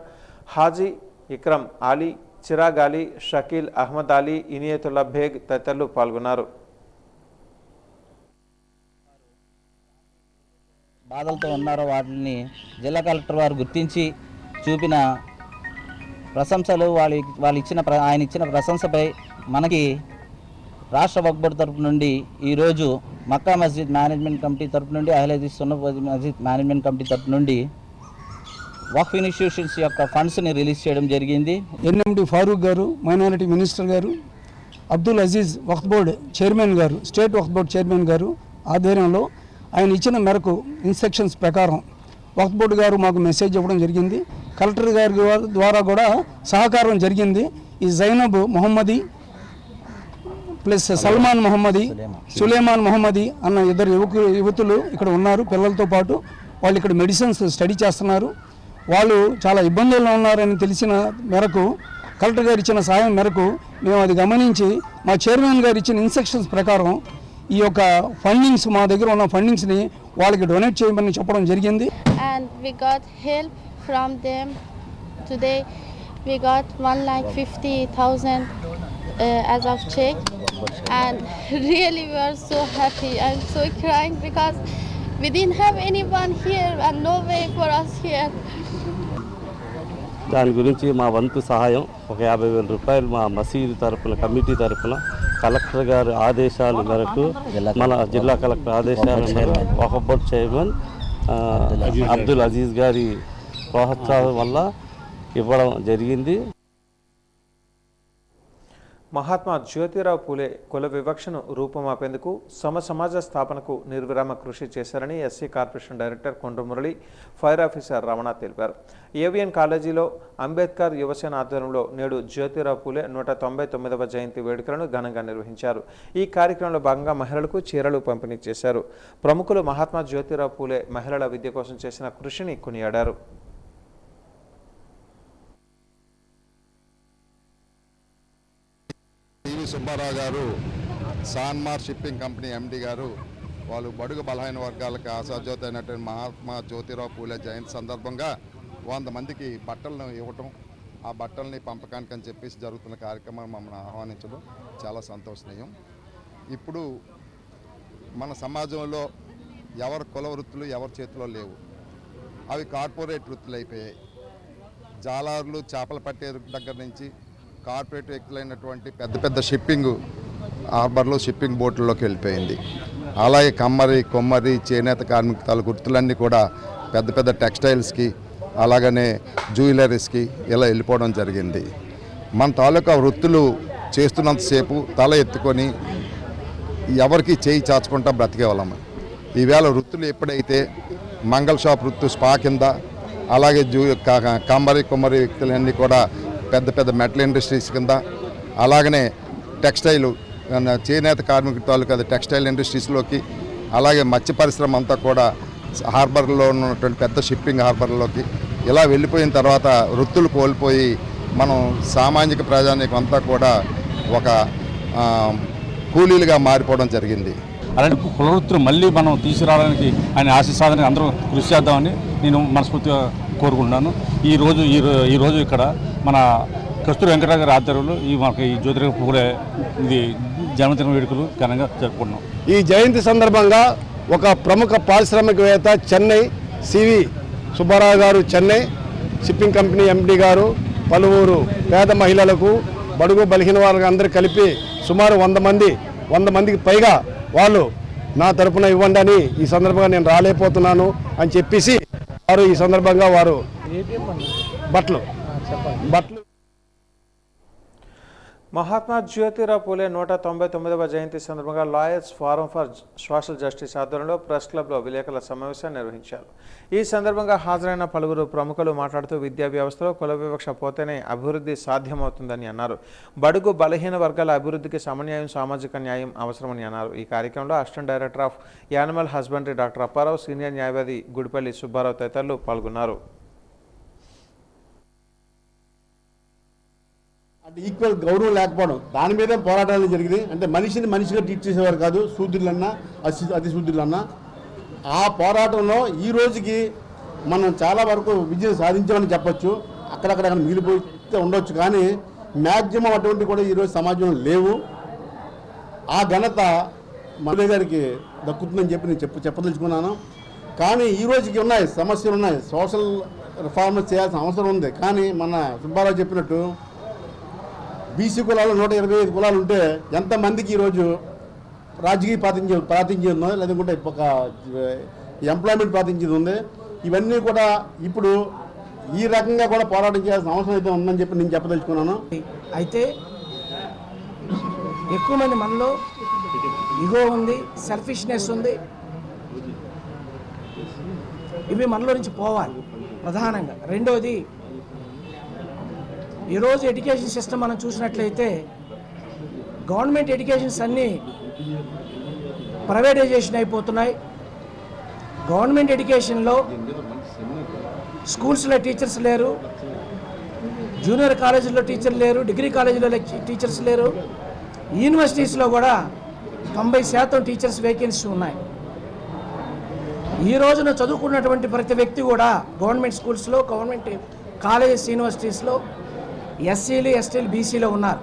హాజీ ఇక్రమ్ అలీ, చిరాగ్ అలీ, షకీల్ అహ్మద్ అలీ, ఇనియతుల్లా బేగ్ తదితరులు పాల్గొన్నారు. బాధలతో ఉన్నారో వాటిని జిల్లా కలెక్టర్ వారు గుర్తించి చూపిన ప్రశంసలు ఆయన ఇచ్చిన ప్రశంసపై మనకి రాష్ట్ర వక్ఫ్ బోర్డు తరపు నుండి ఈరోజు మక్కా మస్జిద్ మేనేజ్మెంట్ కమిటీ తరపు నుండి, అహ్లదీస్ సున్నత్ మస్జిద్ మేనేజ్మెంట్ కమిటీ తరపు నుండి వక్ఫ్ ఇన్స్టిట్యూషన్స్ యొక్క ఫండ్స్ని రిలీజ్ చేయడం జరిగింది. ఎన్ఎండి ఫారూక్ గారు, మైనారిటీ మినిస్టర్ గారు, అబ్దుల్ అజీజ్ వక్ఫ్ బోర్డు చైర్మన్ గారు, స్టేట్ వక్ఫ్ బోర్డు చైర్మన్ గారు ఆధ్వర్యంలో ఆయన ఇచ్చిన మేరకు ఇన్స్ట్రక్షన్స్ ప్రకారం వక్ఫ్ బోర్డు గారు మాకు మెసేజ్ ఇవ్వడం జరిగింది. కలెక్టర్ గారి ద్వారా కూడా సహకారం జరిగింది. ఈ Zainab Mohammadi plus Salman Mohammadi, Suleman Mohammadi అన్న 2 యువతులు ఇక్కడ ఉన్నారు. పిల్లలతో పాటు వాళ్ళు ఇక్కడ మెడిసిన్స్ స్టడీ చేస్తున్నారు. వాళ్ళు చాలా ఇబ్బందుల్లో ఉన్నారని తెలిసిన మేరకు కలెక్టర్ గారు ఇచ్చిన సాయం మేరకు మేము అది గమనించి మా చైర్మన్ గారు ఇచ్చిన ఇన్స్ట్రక్షన్స్ ప్రకారం ఈ యొక్క ఫండింగ్స్, మా దగ్గర ఉన్న ఫండింగ్స్ని వాళ్ళకి డొనేట్ చేయమని చెప్పడం జరిగింది. And we got help from them. Today we got 1,50,000 as of check, and really we are so happy. I'm so crying because we didn't have anyone here and no way for us here. దాని గురించి మా వంతు సహాయం ఒక 50,000 రూపాయలు మా మసీదు తరఫున, కమిటీ తరఫున కలెక్టర్ గారి ఆదేశాల మేరకు, మన జిల్లా కలెక్టర్ ఆదేశాల మేరకు వక్ఫ్ బోర్డు చైర్మన్ అబ్దుల్ అజీజ్ గారి ప్రోత్సాహం వల్ల ఇవ్వడం జరిగింది. మహాత్మా జ్యోతిరావు పూలే కుల వివక్షను రూపుమాపేందుకు సమాజ స్థాపనకు నిర్విరామ కృషి చేశారని SC corporation director Kondru Murali, fire officer Ramana తెలిపారు. ఏవిఎన్ కాలేజీలో అంబేద్కర్ యువసేన ఆధ్వర్యంలో నేడు జ్యోతిరావు పూలే 199వ జయంతి వేడుకలను ఘనంగా నిర్వహించారు. ఈ కార్యక్రమంలో భాగంగా మహిళలకు చీరలు పంపిణీ చేశారు. ప్రముఖులు మహాత్మా జ్యోతిరావు పూలే మహిళల విద్య కోసం చేసిన కృషిని కొనియాడారు. సుబ్బారావు గారు సాన్మార్ షిప్పింగ్ కంపెనీ ఎండి గారు వాళ్ళు బడుగు బలహీన వర్గాలకు ఆశాజ్యోతి అయినటువంటి మహాత్మా జ్యోతిరావు పూలే జయంతి సందర్భంగా 100 మందికి బట్టలను ఇవ్వటం, ఆ బట్టల్ని పంపకానికి అని చెప్పేసి జరుగుతున్న కార్యక్రమం మమ్మల్ని ఆహ్వానించడం చాలా సంతోషనీయం. ఇప్పుడు మన సమాజంలో ఎవరి కుల వృత్తులు ఎవరి చేతిలో లేవు, అవి కార్పొరేట్ వృత్తులు అయిపోయాయి. జాలార్లు చేపలు పట్టే దగ్గర నుంచి కార్పొరేట్ వ్యక్తులైనటువంటి పెద్ద పెద్ద షిప్పింగ్ హార్బర్లు షిప్పింగ్ బోట్లలోకి వెళ్ళిపోయింది. అలాగే కమ్మరి కొమ్మరి చేనేత కార్మికుల వృత్తులన్నీ కూడా పెద్ద పెద్ద టెక్స్టైల్స్కి అలాగనే జ్యువెలరీస్కి ఇలా వెళ్ళిపోవడం జరిగింది. మన తాలూకా వృత్తులు చేస్తున్నంతసేపు తల ఎత్తుకొని ఎవరికి చేయి చాచుకుంటా బ్రతికేవాళ్ళం. ఈవేళ వృత్తులు ఎప్పుడైతే మంగళ షాప్ వృత్తి స్పా కింద అలాగే కమ్మరి కొమ్మరి వ్యక్తులన్నీ కూడా పెద్ద పెద్ద మెటల్ ఇండస్ట్రీస్ కింద అలాగనే టెక్స్టైల్ చేనేత కార్మికుల తాలూకా టెక్స్టైల్ ఇండస్ట్రీస్లోకి అలాగే మత్స్య పరిశ్రమ అంతా కూడా హార్బర్లో ఉన్నటువంటి పెద్ద షిప్పింగ్ హార్బర్లోకి ఇలా వెళ్ళిపోయిన తర్వాత వృత్తులు కోల్పోయి మనం సామాజిక ప్రజానీకం అంతా కూడా ఒక కూలీలుగా మారిపోవడం జరిగింది. అలాంటి కుల వృత్తులు మళ్ళీ మనం తీసుకురావడానికి ఆయన ఆశీస్సాధానికి అందరూ కృషి చేద్దామని నేను మనస్ఫూర్తిగా కోరుకుంటున్నాను. ఈరోజు ఇక్కడ మన కస్తూరి వెంకటరావు గారి ఆధ్వర్యంలో మనకి ఈ జ్యోతిరావు పూలే ఇది జన్మదిన వేడుకలు ఘనంగా జరుపుకుంటున్నాం. ఈ జయంతి సందర్భంగా ఒక ప్రముఖ పారిశ్రామికవేత్త చెన్నై సివి సుబ్బారావు గారు చెన్నై షిప్పింగ్ కంపెనీ ఎండి గారు పలువురు పేద మహిళలకు బడుగు బలహీన వర్గాలకు అందరూ కలిపి సుమారు 100 మందికి పైగా వాళ్ళు నా తరపున ఇవ్వండి అని ఈ సందర్భంగా నేను రాలేకపోతున్నాను అని చెప్పేసి వారు ఈ సందర్భంగా వారు బట్టలు మహాత్మా జ్యోతిరావు పూలే 199వ జయంతి సందర్భంగా lawyers forum for social justice ఆధ్వర్యంలో ప్రెస్ క్లబ్లో విలేకరుల సమావేశాన్ని నిర్వహించారు. ఈ సందర్భంగా హాజరైన పలువురు ప్రముఖులు మాట్లాడుతూ విద్యా వ్యవస్థలో కుల వివక్ష పోతేనే అభివృద్ధి సాధ్యమవుతుందని అన్నారు. బడుగు బలహీన వర్గాల అభివృద్ధికి సమన్యాయం సామాజిక న్యాయం అవసరమని అన్నారు. ఈ కార్యక్రమంలో assistant director of animal husbandry doctor Apparao, senior న్యాయవాది గుడిపల్లి సుబ్బారావు తదితరులు పాల్గొన్నారు. అంటే ఈక్వల్ గౌరవం లేకపోవడం దాని మీద పోరాటాలు జరిగింది. అంటే మనిషిని మనిషిగా ట్రీట్ చేసేవారు కాదు, శూద్రులన్నా అతి శూద్రులన్నా. ఆ పోరాటంలో ఈ రోజుకి మనం చాలా వరకు విజయం సాధించామని చెప్పొచ్చు. అక్కడక్కడ మిగిలిపోతే ఉండొచ్చు, కానీ మ్యాక్సిమం అటువంటి కూడా ఈరోజు సమాజంలో లేవు. ఆ ఘనత మధు గారికి దక్కుతుందని చెప్పి నేను చెప్పదలుచుకున్నాను. కానీ ఈ రోజుకి ఉన్నాయి సమస్యలు ఉన్నాయి, సోషల్ రిఫార్మ్స్ చేయాల్సిన అవసరం ఉంది. కానీ మన సుబ్బారావు చెప్పినట్టు బీసీ కులాలు 125 కులాలు ఉంటే ఎంతమందికి ఈరోజు రాజకీయ ప్రాతినిధ్యం ఉందో, లేదంటే ఒక ఎంప్లాయ్మెంట్ ప్రాతినిధ్యం ఉంది. ఇవన్నీ కూడా ఇప్పుడు ఈ రకంగా కూడా పోరాటం చేయాల్సిన అవసరం అయితే ఉందని చెప్పి నేను చెప్పదలుచుకున్నాను. అయితే ఎక్కువ మంది మనలో ఇగో ఉంది, సెల్ఫిష్నెస్ ఉంది. ఇవి మనలో నుంచి పోవాలి ప్రధానంగా. రెండోది, ఈరోజు ఎడ్యుకేషన్ సిస్టమ్ మనం చూసినట్లయితే గవర్నమెంట్ ఎడ్యుకేషన్స్ అన్నీ ప్రైవేటైజేషన్ అయిపోతున్నాయి. గవర్నమెంట్ ఎడ్యుకేషన్లో స్కూల్స్లో టీచర్స్ లేరు, జూనియర్ కాలేజీల్లో టీచర్లు లేరు, డిగ్రీ కాలేజీలో టీచర్స్ లేరు. యూనివర్సిటీస్లో కూడా 90% టీచర్స్ వేకెన్సీ ఉన్నాయి. ఈ రోజున చదువుకున్నటువంటి ప్రతి వ్యక్తి కూడా గవర్నమెంట్ స్కూల్స్లో, గవర్నమెంట్ కాలేజెస్, యూనివర్సిటీస్లో ఎస్సీలు, ఎస్టీలు, బీసీలో ఉన్నారు.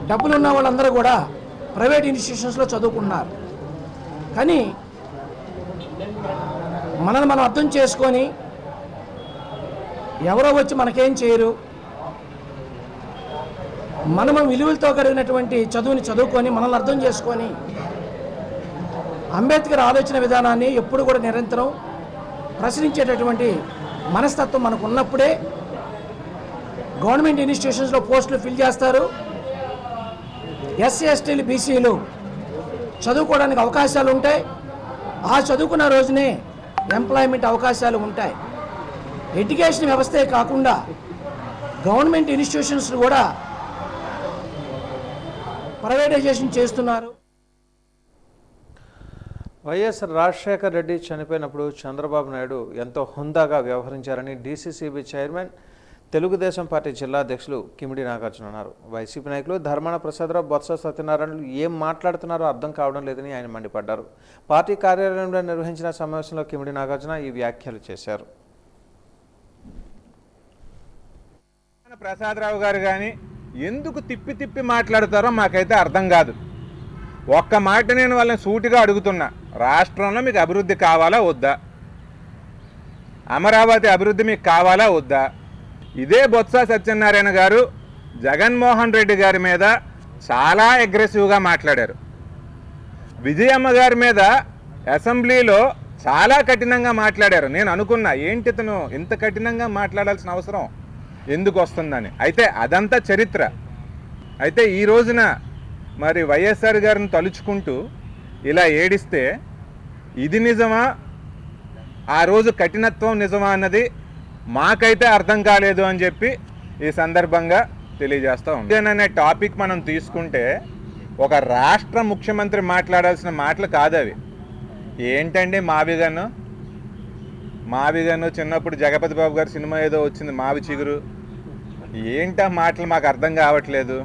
డబ్బులు ఉన్న వాళ్ళందరూ కూడా ప్రైవేట్ ఇన్స్టిట్యూషన్స్లో చదువుకున్నారు. కానీ మనల్ని మనం అర్థం చేసుకొని ఎవరో వచ్చి మనకేం చేయరు, మనం విలువలతో కలిగినటువంటి చదువుని చదువుకొని మనల్ని అర్థం చేసుకొని అంబేద్కర్ ఆలోచన విధానాన్ని ఎప్పుడు కూడా నిరంతరం ప్రశ్నించేటటువంటి మనస్తత్వం మనకు ఉన్నప్పుడే గవర్నమెంట్ ఇన్స్టిట్యూషన్స్లో పోస్టులు ఫిల్ చేస్తారు. ఎస్సీ, ఎస్టీలు, బీసీలు చదువుకోవడానికి అవకాశాలు ఉంటాయి. ఆ చదువుకున్న రోజునే ఎంప్లాయ్మెంట్ అవకాశాలు ఉంటాయి. ఎడ్యుకేషన్ వ్యవస్థే కాకుండా గవర్నమెంట్ ఇన్స్టిట్యూషన్స్ కూడా ప్రైవేటైజేషన్ చేస్తున్నారు. వైఎస్ రాజశేఖర్ రెడ్డి చనిపోయినప్పుడు చంద్రబాబు నాయుడు ఎంతో హుందాగా వ్యవహరించారని డీసీసీబీ చైర్మన్ తెలుగుదేశం పార్టీ జిల్లా అధ్యక్షులు కిమిడి నాగార్జున అన్నారు. వైసీపీ నాయకులు ధర్మాన ప్రసాదరావు, బొత్స సత్యనారాయణలు ఏం మాట్లాడుతున్నారో అర్థం కావడం లేదని ఆయన మండిపడ్డారు. పార్టీ కార్యాలయంలో నిర్వహించిన సమావేశంలో కిమిడి నాగార్జున ఈ వ్యాఖ్యలు చేశారు. ప్రసాదరావు గారు కానీ ఎందుకు తిప్పి తిప్పి మాట్లాడతారో మాకైతే అర్థం కాదు. ఒక్క మాట నేను వాళ్ళని సూటిగా అడుగుతున్నా, రాష్ట్రంలో మీకు అభివృద్ధి కావాలా వద్దా? అమరావతి అభివృద్ధి మీకు కావాలా వద్దా? ఇదే బొత్స సత్యనారాయణ గారు జగన్మోహన్ రెడ్డి గారి మీద చాలా అగ్రెసివ్గా మాట్లాడారు. విజయమ్మ గారి మీద అసెంబ్లీలో చాలా కఠినంగా మాట్లాడారు. నేను అనుకున్నా, ఏంటి ఇతను ఇంత కఠినంగా మాట్లాడాల్సిన అవసరం ఎందుకు వస్తుందని. అయితే అదంతా చరిత్ర. అయితే ఈ రోజున మరి వైఎస్ఆర్ గారిని తలుచుకుంటూ ఇలా ఏడిస్తే ఇది నిజమా, ఆ రోజు కఠినత్వం నిజమా అన్నది మాకైతే అర్థం కాలేదు అని చెప్పి ఈ సందర్భంగా తెలియజేస్తాం. ఇదేననే టాపిక్ మనం తీసుకుంటే ఒక రాష్ట్ర ముఖ్యమంత్రి మాట్లాడాల్సిన మాటలు కాదు అవి. ఏంటండి మావిగను చిన్నప్పుడు జగపతి బాబు గారి సినిమా ఏదో వచ్చింది, మావి చిగురు. ఏంటా మాటలు మాకు అర్థం కావట్లేదు.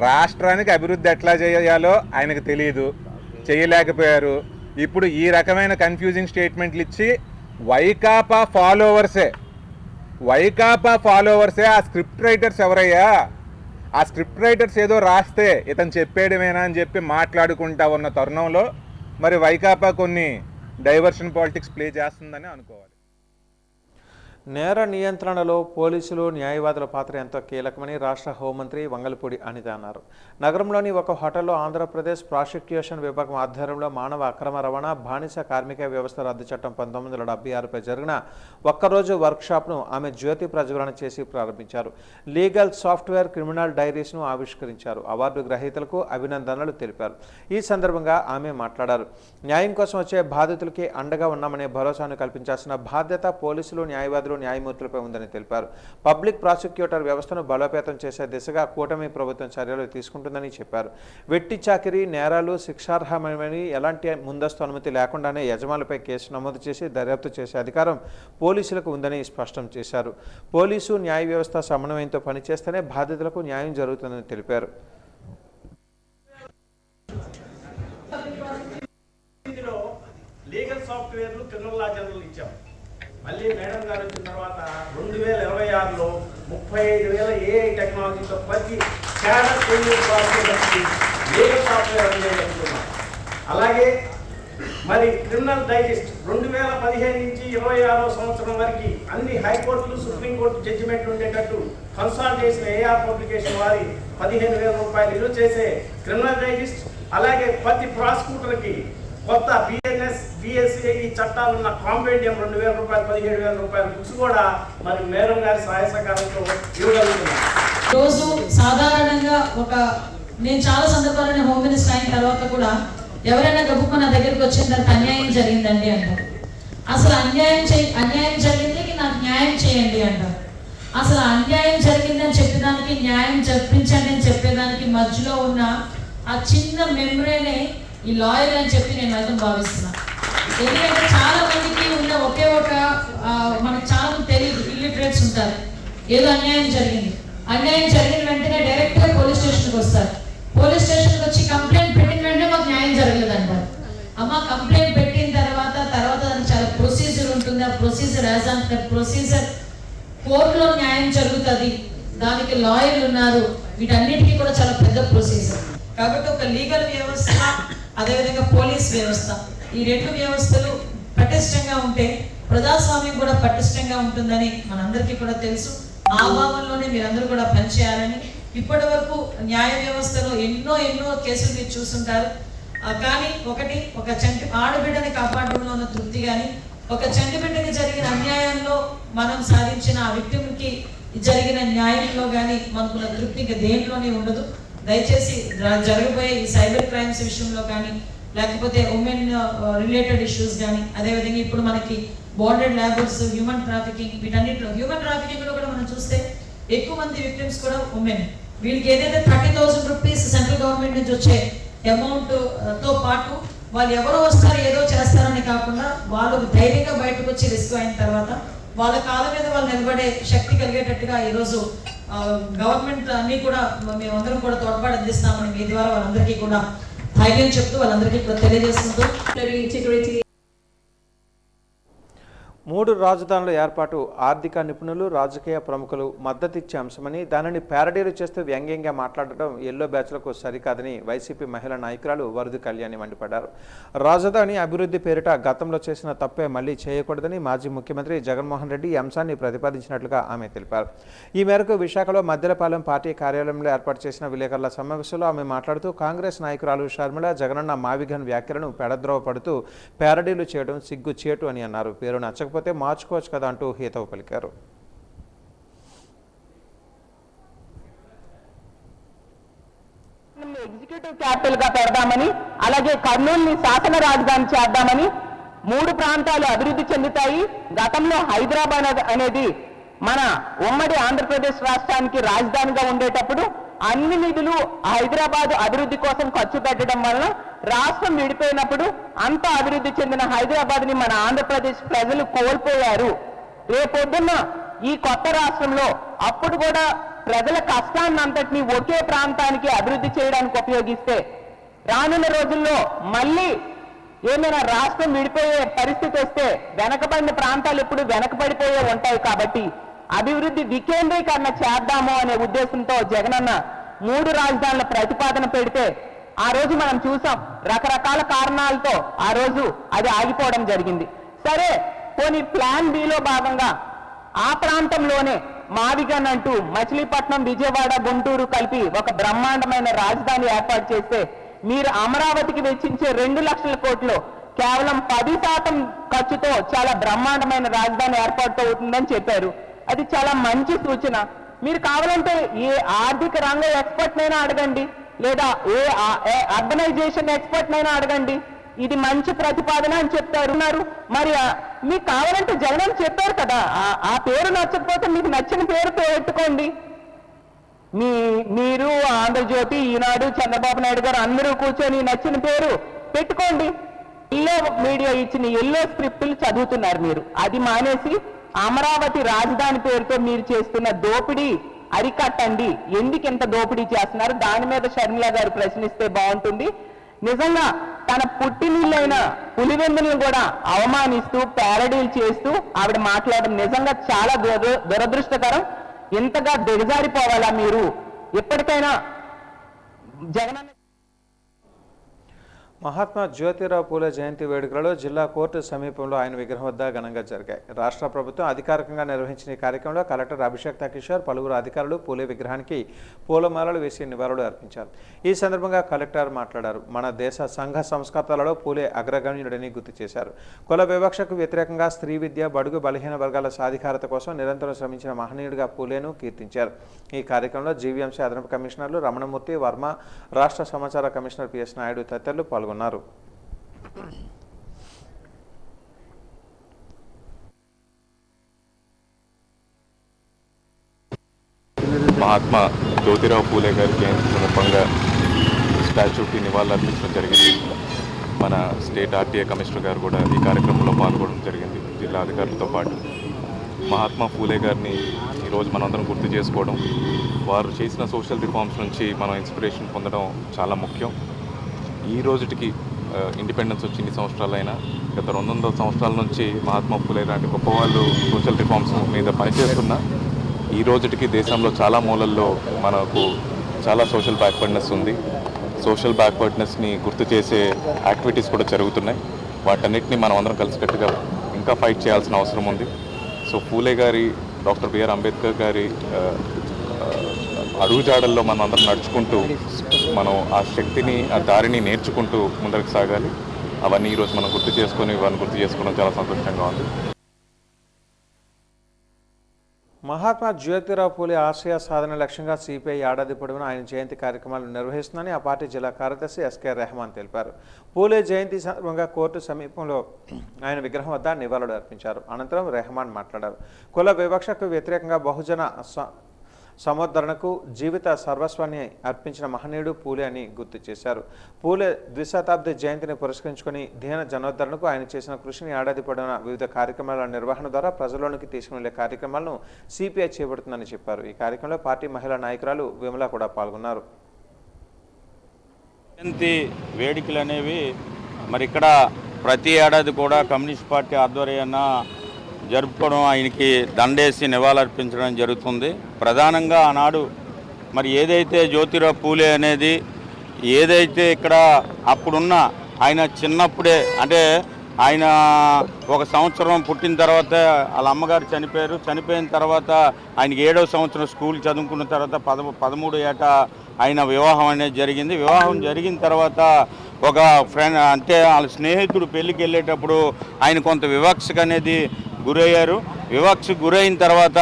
రాష్ట్రానికి అభివృద్ధి ఎట్లా చేయాలో ఆయనకు తెలియదు, చేయలేకపోయారు. ఇప్పుడు ఈ రకమైన కన్ఫ్యూజింగ్ స్టేట్మెంట్లు ఇచ్చి వైకాపా ఫాలోవర్సే ఆ స్క్రిప్ట్ రైటర్స్ ఎవరయ్యా? ఆ స్క్రిప్ట్ రైటర్స్ ఏదో రాస్తే ఇతను చెప్పేయడమేనా అని చెప్పి మాట్లాడుకుంటా ఉన్న తరుణంలో మరి వైకాపా కొన్ని డైవర్షన్ పాలిటిక్స్ ప్లే చేస్తుందని అనుకోవాలి. నేర నియంత్రణలో పోలీసులు, న్యాయవాదుల పాత్ర ఎంతో కీలకమని రాష్ట్ర హోంమంత్రి వంగలపూడి అనిత అన్నారు. నగరంలోని ఒక హోటల్లో ఆంధ్రప్రదేశ్ ప్రాసిక్యూషన్ విభాగం ఆధ్వర్యంలో మానవ అక్రమ రవాణా, బానిస కార్మిక వ్యవస్థ రద్దు చట్టం 1976పై జరిగిన ఒక్కరోజు వర్క్షాప్ను ఆమె జ్యోతి ప్రజ్వలన చేసి ప్రారంభించారు. లీగల్ సాఫ్ట్వేర్ క్రిమినల్ డైరీస్ను ఆవిష్కరించారు. అవార్డు గ్రహీతలకు అభినందనలు తెలిపారు. ఈ సందర్భంగా ఆమె మాట్లాడారు. న్యాయం కోసం వచ్చే బాధితులకి అండగా ఉన్నామనే భరోసాను కల్పించాల్సిన బాధ్యత పోలీసులు, న్యాయవాదులు, న్యాయమూర్తులపై ఉందని తెలిపారు. పబ్లిక్ ప్రాసిక్యూటర్ వ్యవస్థను బలోపేతం చేసే దిశగా కూటమి ప్రభుత్వం చర్యలు తీసుకుంటుందని చెప్పారు. వెట్టి చాకిరీ నేరాలు శిక్షార్హమని ఎలాంటి ముందస్తు అనుమతి లేకుండానే యజమానులపై కేసు నమోదు చేసి దర్యాప్తు చేసే అధికారం పోలీసులకు ఉందని స్పష్టం చేశారు. పోలీసు, న్యాయ వ్యవస్థ సమన్వయంతో పనిచేస్తేనే బాధితులకు న్యాయం జరుగుతుందని తెలిపారు. లీగల్ సాఫ్ట్వేర్లు క్రిమినల్ లా జనరల్ ఇచ్చాం. మళ్ళీ మేడం గారు వచ్చిన తర్వాత 2026లో 35,000 ఏఐ టెక్నాలజీతో ప్రతి క్యాడర్ లీగల్ సాఫ్ట్వేర్ అందించుకున్నాం. అలాగే మరి క్రిమినల్ డైజెస్ట్ 2015 నుంచి 26వ సంవత్సరం వరకు అన్ని హైకోర్టులు, సుప్రీంకోర్టు జడ్జిమెంట్లు ఉండేటట్టు కన్సల్ట్ చేసిన ఏఆర్ పబ్లికేషన్ వారి 15,000 రూపాయలు విలువ చేసే క్రిమినల్ డైజెస్ట్, అలాగే ప్రతి ప్రాసిక్యూటర్కి కొత్త బిఎన్ఎస్, బిఎస్ఏ చట్టాలున్న కాంపెండియం 2,000 రూపాయలు, 17,000 రూపాయల బుక్స్ కూడా మరి మేడం గారి సహాయ సహకారంతో ఇవ్వగలుగుతున్నాం. రోజు సాధారణంగా నేను చాలా సందర్భాలను హోమ్ మినిస్టర్ అయిన తర్వాత కూడా ఎవరైనా గబుక్కు నా దగ్గరికి వచ్చిన తర్వాత అన్యాయం జరిగిందండి అంటారు. అసలు అన్యాయం జరిగింది, నాకు న్యాయం చేయండి అంటారు. అసలు అన్యాయం జరిగిందని చెప్పేదానికి, న్యాయం చెప్పించండి అని చెప్పేదానికి మధ్యలో ఉన్న ఆ చిన్న మెమరీనే ఈ లాయర్ అని చెప్పి నేను అయితే భావిస్తున్నా. ఎందుకంటే చాలా మందికి ఉన్న ఒకే ఒక మనకు చాలా మంది తెలియదు, ఇల్లిటరేట్స్ ఉంటారు. ఏదో అన్యాయం జరిగిన వెంటనే డైరెక్ట్గా పోలీస్ స్టేషన్కి వస్తారు. పోలీస్ స్టేషన్కి వచ్చి కంప్లైంట్ పెట్టిన వెంటనే మాకు న్యాయం జరగలేదు అంటారు. అమ్మ కంప్లైంట్ పెట్టిన తర్వాత దానికి చాలా ప్రొసీజర్ ఉంటుంది. ఆ ప్రొసీజర్ యాజ్ ఆన్ ప్రొసీజర్ కోర్టులో న్యాయం జరుగుతుంది, దానికి లాయర్లు ఉన్నారు, వీటన్నిటికీ కూడా చాలా పెద్ద ప్రొసీజర్. కాబట్టి ఒక లీగల్ వ్యవస్థ, అదేవిధంగా పోలీస్ వ్యవస్థ, ఈ రెండు వ్యవస్థలు పటిష్టంగా ఉంటే ప్రజాస్వామ్యం కూడా పటిష్టంగా ఉంటుందని మనందరికీ కూడా తెలుసు. ఆ భావంలోనే మీరందరూ కూడా పనిచేయాలని. ఇప్పటి వరకు న్యాయ వ్యవస్థలో ఎన్నో కేసులు మీరు చూస్తుంటారు. కానీ ఒక చంటి ఆడబిడ్డని కాపాడడంలో ఉన్న తృప్తి కానీ, ఒక చంటి బిడ్డకి జరిగిన అన్యాయంలో మనం సాధించిన ఆ విక్టిమ్కి జరిగిన న్యాయంలో కానీ మనకున్న తృప్తి ఇంకా దేంట్లోనే ఉండదు. దయచేసి జరగబోయే ఈ సైబర్ క్రైమ్స్ విషయంలో కానీ, లేకపోతే ఉమెన్ రిలేటెడ్ ఇష్యూస్ కానీ, అదేవిధంగా ఇప్పుడు మనకి బాండెడ్ లేబర్స్, హ్యూమన్ ట్రాఫికింగ్, వీటన్నిటిలో హ్యూమన్ ట్రాఫికింగ్లో కూడా మనం చూస్తే ఎక్కువ మంది విక్టిమ్స్ కూడా ఉమెన్. వీళ్ళకి ఏదైతే 30,000 రూపీస్ సెంట్రల్ గవర్నమెంట్ నుంచి వచ్చే అమౌంట్తో పాటు వాళ్ళు ఎవరో వస్తారు ఏదో చేస్తారని కాకుండా వాళ్ళు ధైర్యంగా బయటకు వచ్చి రిస్క్ అయిన తర్వాత వాళ్ళ కాళ్ళ మీద వాళ్ళు నిలబడే శక్తి కలిగేటట్టుగా ఈరోజు గవర్నమెంట్ అన్ని కూడా మేమందరం కూడా తోడ్పాటు అందిస్తామని మీ ద్వారా వాళ్ళందరికీ కూడా ధైర్యం చెప్తూ వాళ్ళందరికీ కూడా తెలియజేసుకుంటూ ఇంటిగ్రిటీ 3 రాజధానుల ఏర్పాటు ఆర్థిక నిపుణులు రాజకీయ ప్రముఖులు మద్దతిచ్చే అంశమని దానిని ప్యారడీలు చేస్తూ వ్యంగ్యంగా మాట్లాడటం ఎల్లో బ్యాచ్లకు సరికాదని వైసీపీ మహిళా నాయకురాలు వరదు కళ్యాణి మండిపడ్డారు. రాజధాని అభివృద్ధి పేరిట గతంలో చేసిన తప్పే మళ్లీ చేయకూడదని మాజీ ముఖ్యమంత్రి జగన్మోహన్ రెడ్డి ఈ అంశాన్ని ప్రతిపాదించినట్లుగా ఆమె తెలిపారు. ఈ మేరకు విశాఖలో మద్దెలపాలెం పార్టీ కార్యాలయంలో ఏర్పాటు చేసిన విలేకరుల సమావేశంలో ఆమె మాట్లాడుతూ కాంగ్రెస్ నాయకురాలు షర్మిల జగనన్న మావిగన్ వ్యాఖ్యలను పెడద్రోవపడుతూ ప్యారడీలు చేయడం సిగ్గుచేటు అని అన్నారు. పేరు నచ్చకపోతే మార్చుకోవచ్చు కదా అంటూ హితవు పలికారు. ఎగ్జిక్యూటివ్ క్యాపిటల్ గా పెడదామని, అలాగే కర్నూలుని శాసన రాజధాని చేద్దామని 3 ప్రాంతాలు అభివృద్ధి చెందుతాయి. గతంలో హైదరాబాద్ అనేది మన ఉమ్మడి ఆంధ్రప్రదేశ్ రాష్ట్రానికి రాజధానిగా ఉండేటప్పుడు అన్ని నిధులు హైదరాబాద్ అభివృద్ధి కోసం ఖర్చు పెట్టడం వలన రాష్ట్రం విడిపోయినప్పుడు అంత అభివృద్ధి చెందిన హైదరాబాద్ ని మన ఆంధ్రప్రదేశ్ ప్రజలు కోల్పోయారు. రేపొద్దున్న ఈ కొత్త రాష్ట్రంలో అప్పుడు కూడా ప్రజల కష్టాన్నంతటినీ ఒకే ప్రాంతానికి అభివృద్ధి చేయడానికి ఉపయోగిస్తే రానున్న రోజుల్లో మళ్ళీ ఏమైనా రాష్ట్రం విడిపోయే పరిస్థితి వస్తే వెనకబడిన ప్రాంతాలు ఎప్పుడు వెనకబడిపోయే ఉంటాయి. కాబట్టి అభివృద్ధి వికేంద్రీకరణ చేద్దాము అనే ఉద్దేశంతో జగనన్న 3 రాజధానుల ప్రతిపాదన పెడితే ఆ రోజు మనం చూసాం రకరకాల కారణాలతో ఆ రోజు అది ఆగిపోవడం జరిగింది. సరే పోనీ ప్లాన్ బిలో భాగంగా ఆ ప్రాంతంలోనే మావిగన్ అంటూ మచిలీపట్నం, విజయవాడ, గుంటూరు కలిపి ఒక బ్రహ్మాండమైన రాజధాని ఏర్పాటు చేస్తే మీరు అమరావతికి వెచ్చించే 2 లక్షల కోట్లు కేవలం 10% ఖర్చుతో చాలా బ్రహ్మాండమైన రాజధాని ఏర్పాటు అవుతుందని చెప్పారు. అది చాలా మంచి సూచన. మీరు కావాలంటే ఏ ఆర్థిక రంగ ఎక్స్పర్ట్ నైనా అడగండి, లేదా ఏ అర్బనైజేషన్ ఎక్స్పర్ట్ నైనా అడగండి, ఇది మంచి ప్రతిపాదన అని చెప్తారు. మరి మీకు కావాలంటే జగన్ చెప్పారు కదా, ఆ పేరు నచ్చకపోతే మీకు నచ్చిన పేరు పెట్టుకోండి. మీరు ఆంధ్రజ్యోతి, ఈనాడు, చంద్రబాబు నాయుడు గారు అందరూ కూర్చొని నచ్చిన పేరు పెట్టుకోండి. ఎల్లో మీడియా ఇచ్చిన ఎల్లో స్క్రిప్టులు చదువుతున్నారు మీరు. అది మానేసి అమరావతి రాజధాని పేరుతో మీరు చేస్తున్న దోపిడీ అరికట్టండి. ఎందుకు ఇంత దోపిడీ చేస్తున్నారు దాని మీద షర్మిల గారు ప్రశ్నిస్తే బాగుంటుంది. నిజంగా తన పుట్టినిల్లైన పులివెందులను కూడా అవమానిస్తూ ప్యారడీలు చేస్తూ ఆవిడ మాట్లాడడం నిజంగా చాలా దురదృష్టకరం. ఇంతగా దిగజారిపోవాలా మీరు? ఎప్పటికైనా జగన్ మహాత్మా జ్యోతిరావు పూలే జయంతి వేడుకలలో జిల్లా కోర్టు సమీపంలో ఆయన విగ్రహం వద్ద ఘనంగా జరిగాయి. రాష్ట్ర ప్రభుత్వం అధికారికంగా నిర్వహించిన ఈ కార్యక్రమంలో కలెక్టర్ అభిషేక్ కిషోర్, పలువురు అధికారులు పూలే విగ్రహానికి పూలమాలలు వేసి నివాళులు అర్పించారు. ఈ సందర్భంగా కలెక్టర్ మాట్లాడారు. మన దేశ సంఘ సంస్కర్తలలో పూలే అగ్రగణ్యుడని గుర్తు చేశారు. కుల వివక్షకు వ్యతిరేకంగా స్త్రీ విద్య, బడుగు బలహీన వర్గాల సాధికారత కోసం నిరంతరం శ్రమించిన మహనీయుడిగా పూలేను కీర్తించారు. ఈ కార్యక్రమంలో జీవీఎంసీ అదనపు కమిషనర్లు రమణమూర్తి, వర్మ, రాష్ట్ర సమాచార కమిషనర్ పిఎస్ నాయుడు తదితరులు పాల్గొన్నారు. మహాత్మా జ్యోతిరావు పూలే గారి జయంతి సందర్భంగా స్టాచ్యూకి నివాళులు అర్పించడం జరిగింది. మన స్టేట్ ఆర్టీఏ కమిషనర్ గారు కూడా ఈ కార్యక్రమంలో పాల్గొనడం జరిగింది జిల్లా అధికారులతో పాటు. మహాత్మా పూలే గారిని ఈరోజు మనందరం గుర్తు చేసుకోవడం, వారు చేసిన సోషల్ రిఫార్మ్స్ నుంచి మనం ఇన్స్పిరేషన్ పొందడం చాలా ముఖ్యం. ఈ రోజుటికి ఇండిపెండెన్స్ వచ్చి ఇన్ని సంవత్సరాలైనా గత 200 సంవత్సరాల నుంచి మహాత్మా పూలే లాంటి గొప్ప వాళ్ళు సోషల్ రిఫార్మ్స్ మీద పనిచేస్తున్నా ఈ రోజుటికి దేశంలో చాలా మూలల్లో మనకు చాలా సోషల్ బ్యాక్వర్డ్నెస్ ఉంది. సోషల్ బ్యాక్వర్డ్నెస్ని గుర్తు చేసే యాక్టివిటీస్ కూడా జరుగుతున్నాయి. వాటన్నిటిని మనం అందరం కలిసికట్టుగా ఇంకా ఫైట్ చేయాల్సిన అవసరం ఉంది. సో పూలే గారి, డాక్టర్ బిఆర్ అంబేద్కర్ గారి అడుగుజాడల్లో మనం అందరం నడుచుకుంటూ మనం ఆ శక్తిని, ఆ దారిని నేర్చుకుంటూ ముందరికి సాగాలి. అవన్నీ ఈరోజు మనం గుర్తు చేసుకోవడం చాలా సంతోషంగా ఉంది. మహాత్మా జ్యోతిరావు పూలే ఆశయ సాధన లక్ష్యంగా సిపిఐ ఏడాది పొడవునా ఆయన జయంతి కార్యక్రమాలు నిర్వహిస్తుందని ఆ పార్టీ జిల్లా కార్యదర్శి ఎస్కే రెహమాన్ తెలిపారు. పూలే జయంతి సందర్భంగా కోర్టు సమీపంలో ఆయన విగ్రహం వద్ద నివాళులు అర్పించారు. అనంతరం రెహమాన్ మాట్లాడారు. కుల వివక్షకు వ్యతిరేకంగా బహుజన సముద్ధరణకు జీవిత సర్వస్వాన్ని అర్పించిన మహనీయుడు పూలే అని గుర్తు చేశారు. పూలే ద్విశతాబ్ది జయంతిని పురస్కరించుకుని దీన జనోద్ధరణకు ఆయన చేసిన కృషిని ఏడాది పొడవునా వివిధ కార్యక్రమాల నిర్వహణ ద్వారా ప్రజల్లోనికి తీసుకుని కార్యక్రమాలను సిపిఐ చేపడుతుందని చెప్పారు. ఈ కార్యక్రమంలో పార్టీ మహిళా నాయకురాలు విమల కూడా పాల్గొన్నారు. జయంతి వేడుకలు అనేవి మరి ఇక్కడ ప్రతి ఏడాది కూడా కమ్యూనిస్ట్ పార్టీ ఆధ్వర్యాన జరుపుకోవడం, ఆయనకి దండేసి నివాళులర్పించడం జరుగుతుంది. ప్రధానంగా ఆనాడు మరి ఏదైతే జ్యోతిరావు పూలే అనేది ఏదైతే ఇక్కడ అప్పుడున్న ఆయన చిన్నప్పుడే అంటే ఆయన ఒక సంవత్సరం పుట్టిన తర్వాత వాళ్ళ అమ్మగారు చనిపోయారు. చనిపోయిన తర్వాత ఆయనకి 7వ సంవత్సరం స్కూల్ చదువుకున్న తర్వాత 13 ఏట ఆయన వివాహం అనేది జరిగింది. వివాహం జరిగిన తర్వాత ఒక ఫ్రెండ్ అంటే వాళ్ళ స్నేహితుడు పెళ్ళికి వెళ్ళేటప్పుడు ఆయన కొంత వివక్షకు అనేది గురయ్యారు. వివక్షకు గురైన తర్వాత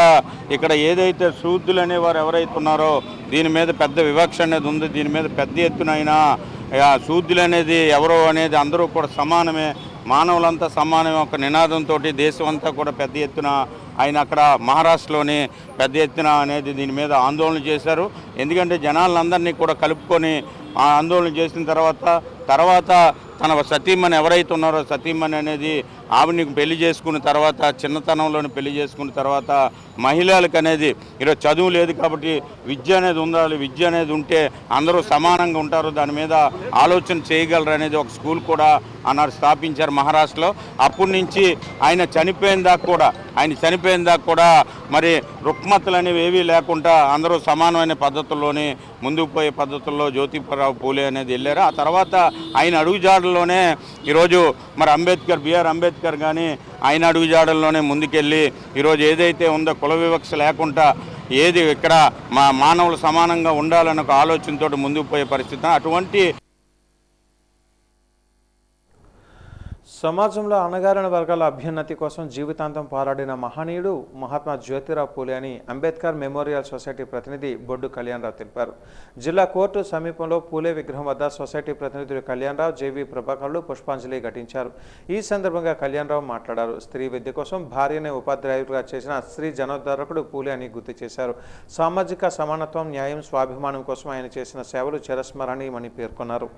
ఇక్కడ ఏదైతే శూద్రులు అనేవారు ఎవరైతే ఉన్నారో దీని మీద పెద్ద వివక్ష అనేది ఉంది. దీని మీద పెద్ద ఎత్తున అయినా శూద్రులు అనేది ఎవరో అనేది అందరూ కూడా సమానమే, మానవులంతా సమానమే ఒక నినాదంతో దేశం అంతా కూడా పెద్ద ఎత్తున ఆయన అక్కడ మహారాష్ట్రలోని పెద్ద ఎత్తున అనేది దీని మీద ఆందోళన చేశారు. ఎందుకంటే జనాలందరినీ కూడా కలుపుకొని ఆందోళన చేసిన తర్వాత తన సతీమణి ఎవరైతే ఉన్నారో సతీమణి అనేది ఆవిడని పెళ్లి చేసుకున్న తర్వాత చిన్నతనంలోని పెళ్లి చేసుకున్న తర్వాత మహిళలకు అనేది ఈరోజు చదువు లేదు కాబట్టి విద్య అనేది ఉండాలి, విద్య అనేది ఉంటే అందరూ సమానంగా ఉంటారు, దాని మీద ఆలోచన చేయగలరు అనేది ఒక స్కూల్ కూడా అన్నారు స్థాపించారు మహారాష్ట్రలో. అప్పటి నుంచి ఆయన చనిపోయిన దాకా కూడా మరి రుక్మతలు అనేవి ఏవీ లేకుండా అందరూ సమానమైన పద్ధతుల్లోనే ముందుకు పోయే పద్ధతుల్లో జ్యోతిరావు పూలే అనేది వెళ్ళారు. ఆ తర్వాత ఆయన అడుగుజాడల్లోనే ఈరోజు మరి బిఆర్ అంబేద్కర్ కానీ ఆయన అడుగుజాడల్లోనే ముందుకెళ్ళి ఈరోజు ఏదైతే ఉందో కుల వివక్ష లేకుండా ఏది ఇక్కడ మానవులు సమానంగా ఉండాలన్న ఒక ఆలోచనతో ముందుకు పోయే పరిస్థితి. అటువంటి సమాజంలో అణగారిన వర్గాల అభ్యున్నతి కోసం జీవితాంతం పోరాడిన మహనీయుడు మహాత్మా జ్యోతిరావు పూలే అని అంబేద్కర్ మెమోరియల్ సొసైటీ ప్రతినిధి బొడ్డు కళ్యాణరావు తెలిపారు. జిల్లా కోర్టు సమీపంలో పూలే విగ్రహం వద్ద సొసైటీ ప్రతినిధులు కళ్యాణరావు, జేవీ ప్రభాకర్లు పుష్పాంజలి ఘటించారు. ఈ సందర్భంగా కళ్యాణరావు మాట్లాడారు. స్త్రీ విద్య కోసం భార్యనే ఉపాధ్యాయులుగా చేసిన స్త్రీ జనోద్ధరకుడు పూలే అని గుర్తు చేశారు. సామాజిక సమానత్వం, న్యాయం, స్వాభిమానం కోసం ఆయన చేసిన సేవలు చిరస్మరణీయమని పేర్కొన్నారు.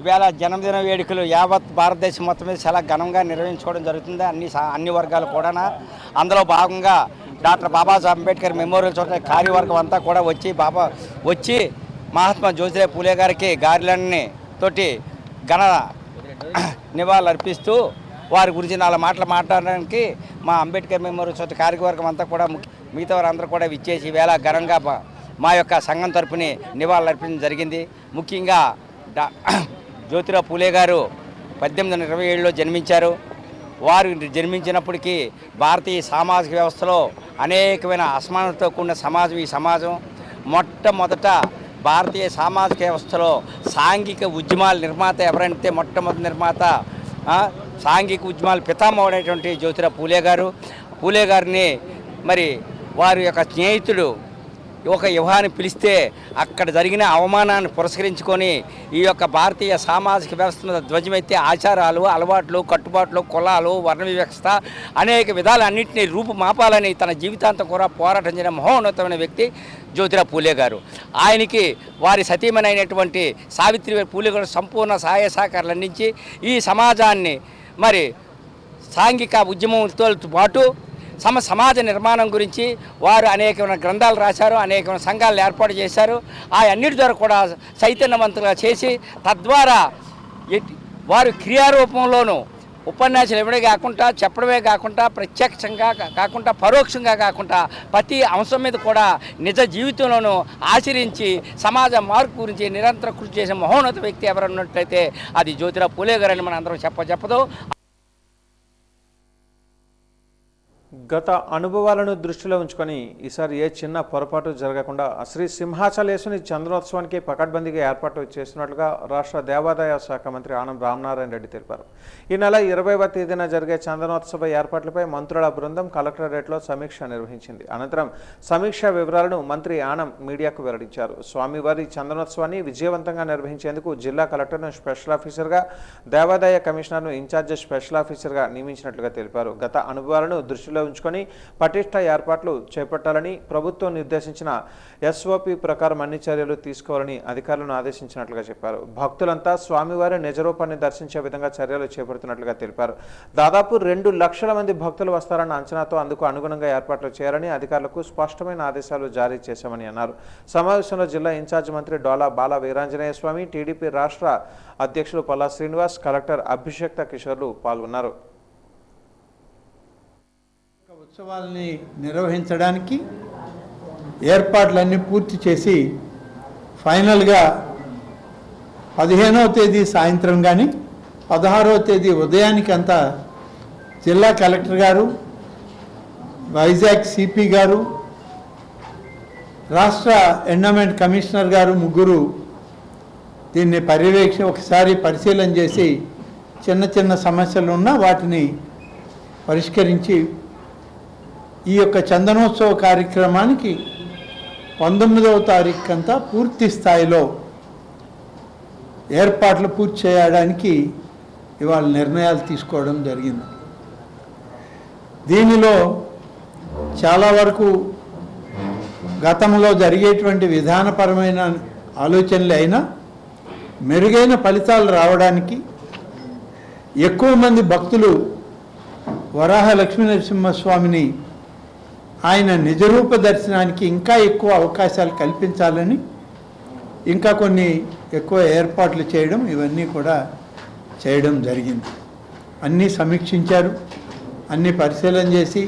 ఇవాళ జన్మదిన వేడుకలు యావత్ భారతదేశం మొత్తం మీద చాలా ఘనంగా నిర్వహించుకోవడం జరుగుతుంది. అన్ని వర్గాలు కూడా అందులో భాగంగా doctor Babasaheb Ambedkar memorial society కార్యవర్గం అంతా కూడా వచ్చి మహాత్మా జ్యోతిరావు పూలే గారికి గారిలన్నీ తోటి ఘన నివాళులు అర్పిస్తూ వారి గురించి 4 మాటలు మాట్లాడడానికి మా అంబేద్కర్ మెమోరియల్ సొసైటీ కార్యవర్గం అంతా కూడా మిగతా వారందరూ కూడా విచ్చేసి వేళ ఘనంగా మా యొక్క సంఘం తరపుని నివాళులు అర్పించడం జరిగింది. ముఖ్యంగా జ్యోతిరావు పూలే గారు 1827లో జన్మించారు. వారు జన్మించినప్పటికీ భారతీయ సామాజిక వ్యవస్థలో అనేకమైన అసమానతతో కూడిన సమాజం ఈ సమాజం. మొట్టమొదట భారతీయ సామాజిక వ్యవస్థలో సాంఘిక ఉద్యమాల నిర్మాత ఎవరంటే మొట్టమొదటి నిర్మాత సాంఘిక ఉద్యమాల పితామహుడైనటువంటి జ్యోతిరావు పూలే గారు. పూలే గారిని మరి వారి యొక్క స్నేహితుడు ఒక యువాన్ని పిలిస్తే అక్కడ జరిగిన అవమానాన్ని పురస్కరించుకొని ఈ యొక్క భారతీయ సామాజిక వ్యవస్థ ధ్వజమైతే ఆచారాలు, అలవాట్లు, కట్టుబాట్లు, కులాలు, వర్ణ వ్యవస్థ అనేక విధాలు అన్నింటినీ రూపుమాపాలని తన జీవితాంతం కూడా పోరాటం చేయడం మహోన్నతమైన వ్యక్తి జ్యోతిరావు పూలే గారు. ఆయనకి వారి సతీమణి అయినటువంటి సావిత్రి పూలే గారు సంపూర్ణ సహాయ సహకారాలు అందించి ఈ సమాజాన్ని మరి సాంఘిక ఉద్యమంతో పాటు సమాజ నిర్మాణం గురించి వారు అనేకమైన గ్రంథాలు రాశారు, అనేకమైన సంఘాలను ఏర్పాటు చేశారు. ఆ అన్నిటి ద్వారా కూడా చైతన్యవంతులుగా చేసి తద్వారా వారు క్రియారూపంలోనూ ఉపన్యాసాలు ఇవ్వడమే కాకుండా చెప్పడమే కాకుండా ప్రత్యక్షంగా కాకుండా పరోక్షంగా కాకుండా ప్రతి అంశం మీద కూడా నిజ జీవితంలోనూ ఆచరించి సమాజ మార్పు గురించి నిరంతరం కృషి చేసే మహోన్నత వ్యక్తి ఎవరన్నట్లయితే అది జ్యోతిరావు పూలే గారని మనం అందరం చెప్పదు. గత అనుభవాలను దృష్టిలో ఉంచుకొని ఈసారి ఏ చిన్న పొరపాటు జరగకుండా శ్రీ సింహాచలేశ్వరి చంద్రోత్సవానికి పకడ్బందీగా ఏర్పాటు చేస్తున్నట్లుగా రాష్ట్ర దేవాదాయ శాఖ మంత్రి ఆనం రామనారాయణ రెడ్డి తెలిపారు. ఈ నెల 20వ తేదీన జరిగే చందనోత్సవ ఏర్పాట్లపై మంత్రుల బృందం కలెక్టరేట్లో సమీక్ష నిర్వహించింది. అనంతరం సమీక్ష వివరాలను మంత్రి ఆనం మీడియాకు వెల్లడించారు. స్వామివారి చందనోత్సవాన్ని విజయవంతంగా నిర్వహించేందుకు జిల్లా కలెక్టర్ను స్పెషల్ ఆఫీసర్గా, దేవాదాయ కమిషనర్ను ఇన్ఛార్జ్ స్పెషల్ ఆఫీసర్గా నియమించినట్లుగా తెలిపారు. గత అనుభవాలను దృష్టిలో ఉంచుకొని పటిష్ట ఏర్పాట్లు చేపట్టాలని, ప్రభుత్వం నిర్దేశించిన ఎస్ఓపి ప్రకారం అన్ని చర్యలు తీసుకోవాలని అధికారులను ఆదేశించినట్లుగా చెప్పారు. భక్తులంతా స్వామివారి నిజరూపాన్ని దర్శించే విధంగా చర్యలు చేపడుతున్నట్లుగా తెలిపారు. దాదాపు 2 లక్షల మంది భక్తులు వస్తారన్న అంచనాతో అందుకు అనుగుణంగా ఏర్పాట్లు చేయాలని అధికారులకు స్పష్టమైన ఆదేశాలు జారీ చేశామని అన్నారు. సమావేశంలో జిల్లా ఇన్ఛార్జ్ మంత్రి డోలా బాల వీరాంజనేయ స్వామి, టీడీపీ రాష్ట్ర అధ్యక్షులు పల్లా శ్రీనివాస్, కలెక్టర్ అభిషేక్త కిషోర్లు పాల్గొన్నారు. ఉత్సవాలని నిర్వహించడానికి ఏర్పాట్లన్నీ పూర్తి చేసి ఫైనల్గా 15వ తేదీ సాయంత్రం కానీ 16వ తేదీ ఉదయానికి అంతా జిల్లా కలెక్టర్ గారు, వైజాగ్ సిపి గారు, రాష్ట్ర ఎండోమెంట్ కమిషనర్ గారు ముగ్గురు దీన్ని ఒకసారి పరిశీలన చేసి చిన్న చిన్న సమస్యలు ఉన్నా వాటిని పరిష్కరించి ఈ యొక్క చందనోత్సవ కార్యక్రమానికి 19వ తారీఖు అంతా పూర్తి స్థాయిలో ఏర్పాట్లు పూర్తి చేయడానికి ఇవాళ నిర్ణయాలు తీసుకోవడం జరిగింది. దీనిలో చాలా వరకు గతంలో జరిగేటువంటి విధానపరమైన ఆలోచనలు అయినా మెరుగైన ఫలితాలు రావడానికి, ఎక్కువ మంది భక్తులు వరాహ లక్ష్మీనరసింహస్వామిని ఆయన నిజరూప దర్శనానికి ఇంకా ఎక్కువ అవకాశాలు కల్పించాలని, ఇంకా కొన్ని ఎక్కువ ఏర్పాట్లు చేయడం, ఇవన్నీ కూడా చేయడం జరిగింది. అన్నీ సమీక్షించారు, అన్నీ పరిశీలన చేసి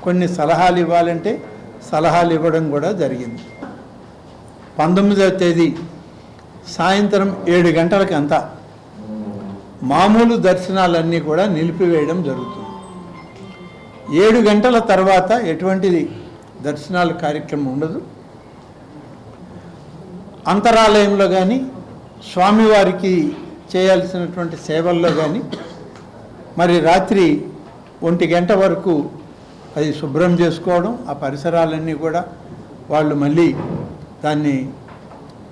కొన్ని సలహాలు ఇవ్వాలంటే సలహాలు ఇవ్వడం కూడా జరిగింది. 19వ తేదీ సాయంత్రం 7 గంటలకి అంతా మామూలు దర్శనాలన్నీ కూడా నిలిపివేయడం జరుగుతుంది. 7 గంటల తర్వాత ఎటువంటిది దర్శనాల కార్యక్రమం ఉండదు. అంతరాలయంలో కానీ స్వామివారికి చేయాల్సినటువంటి సేవల్లో కానీ మరి రాత్రి 1 గంట వరకు అది శుభ్రం చేసుకోవడం, ఆ పరిసరాలన్నీ కూడా వాళ్ళు మళ్ళీ దాన్ని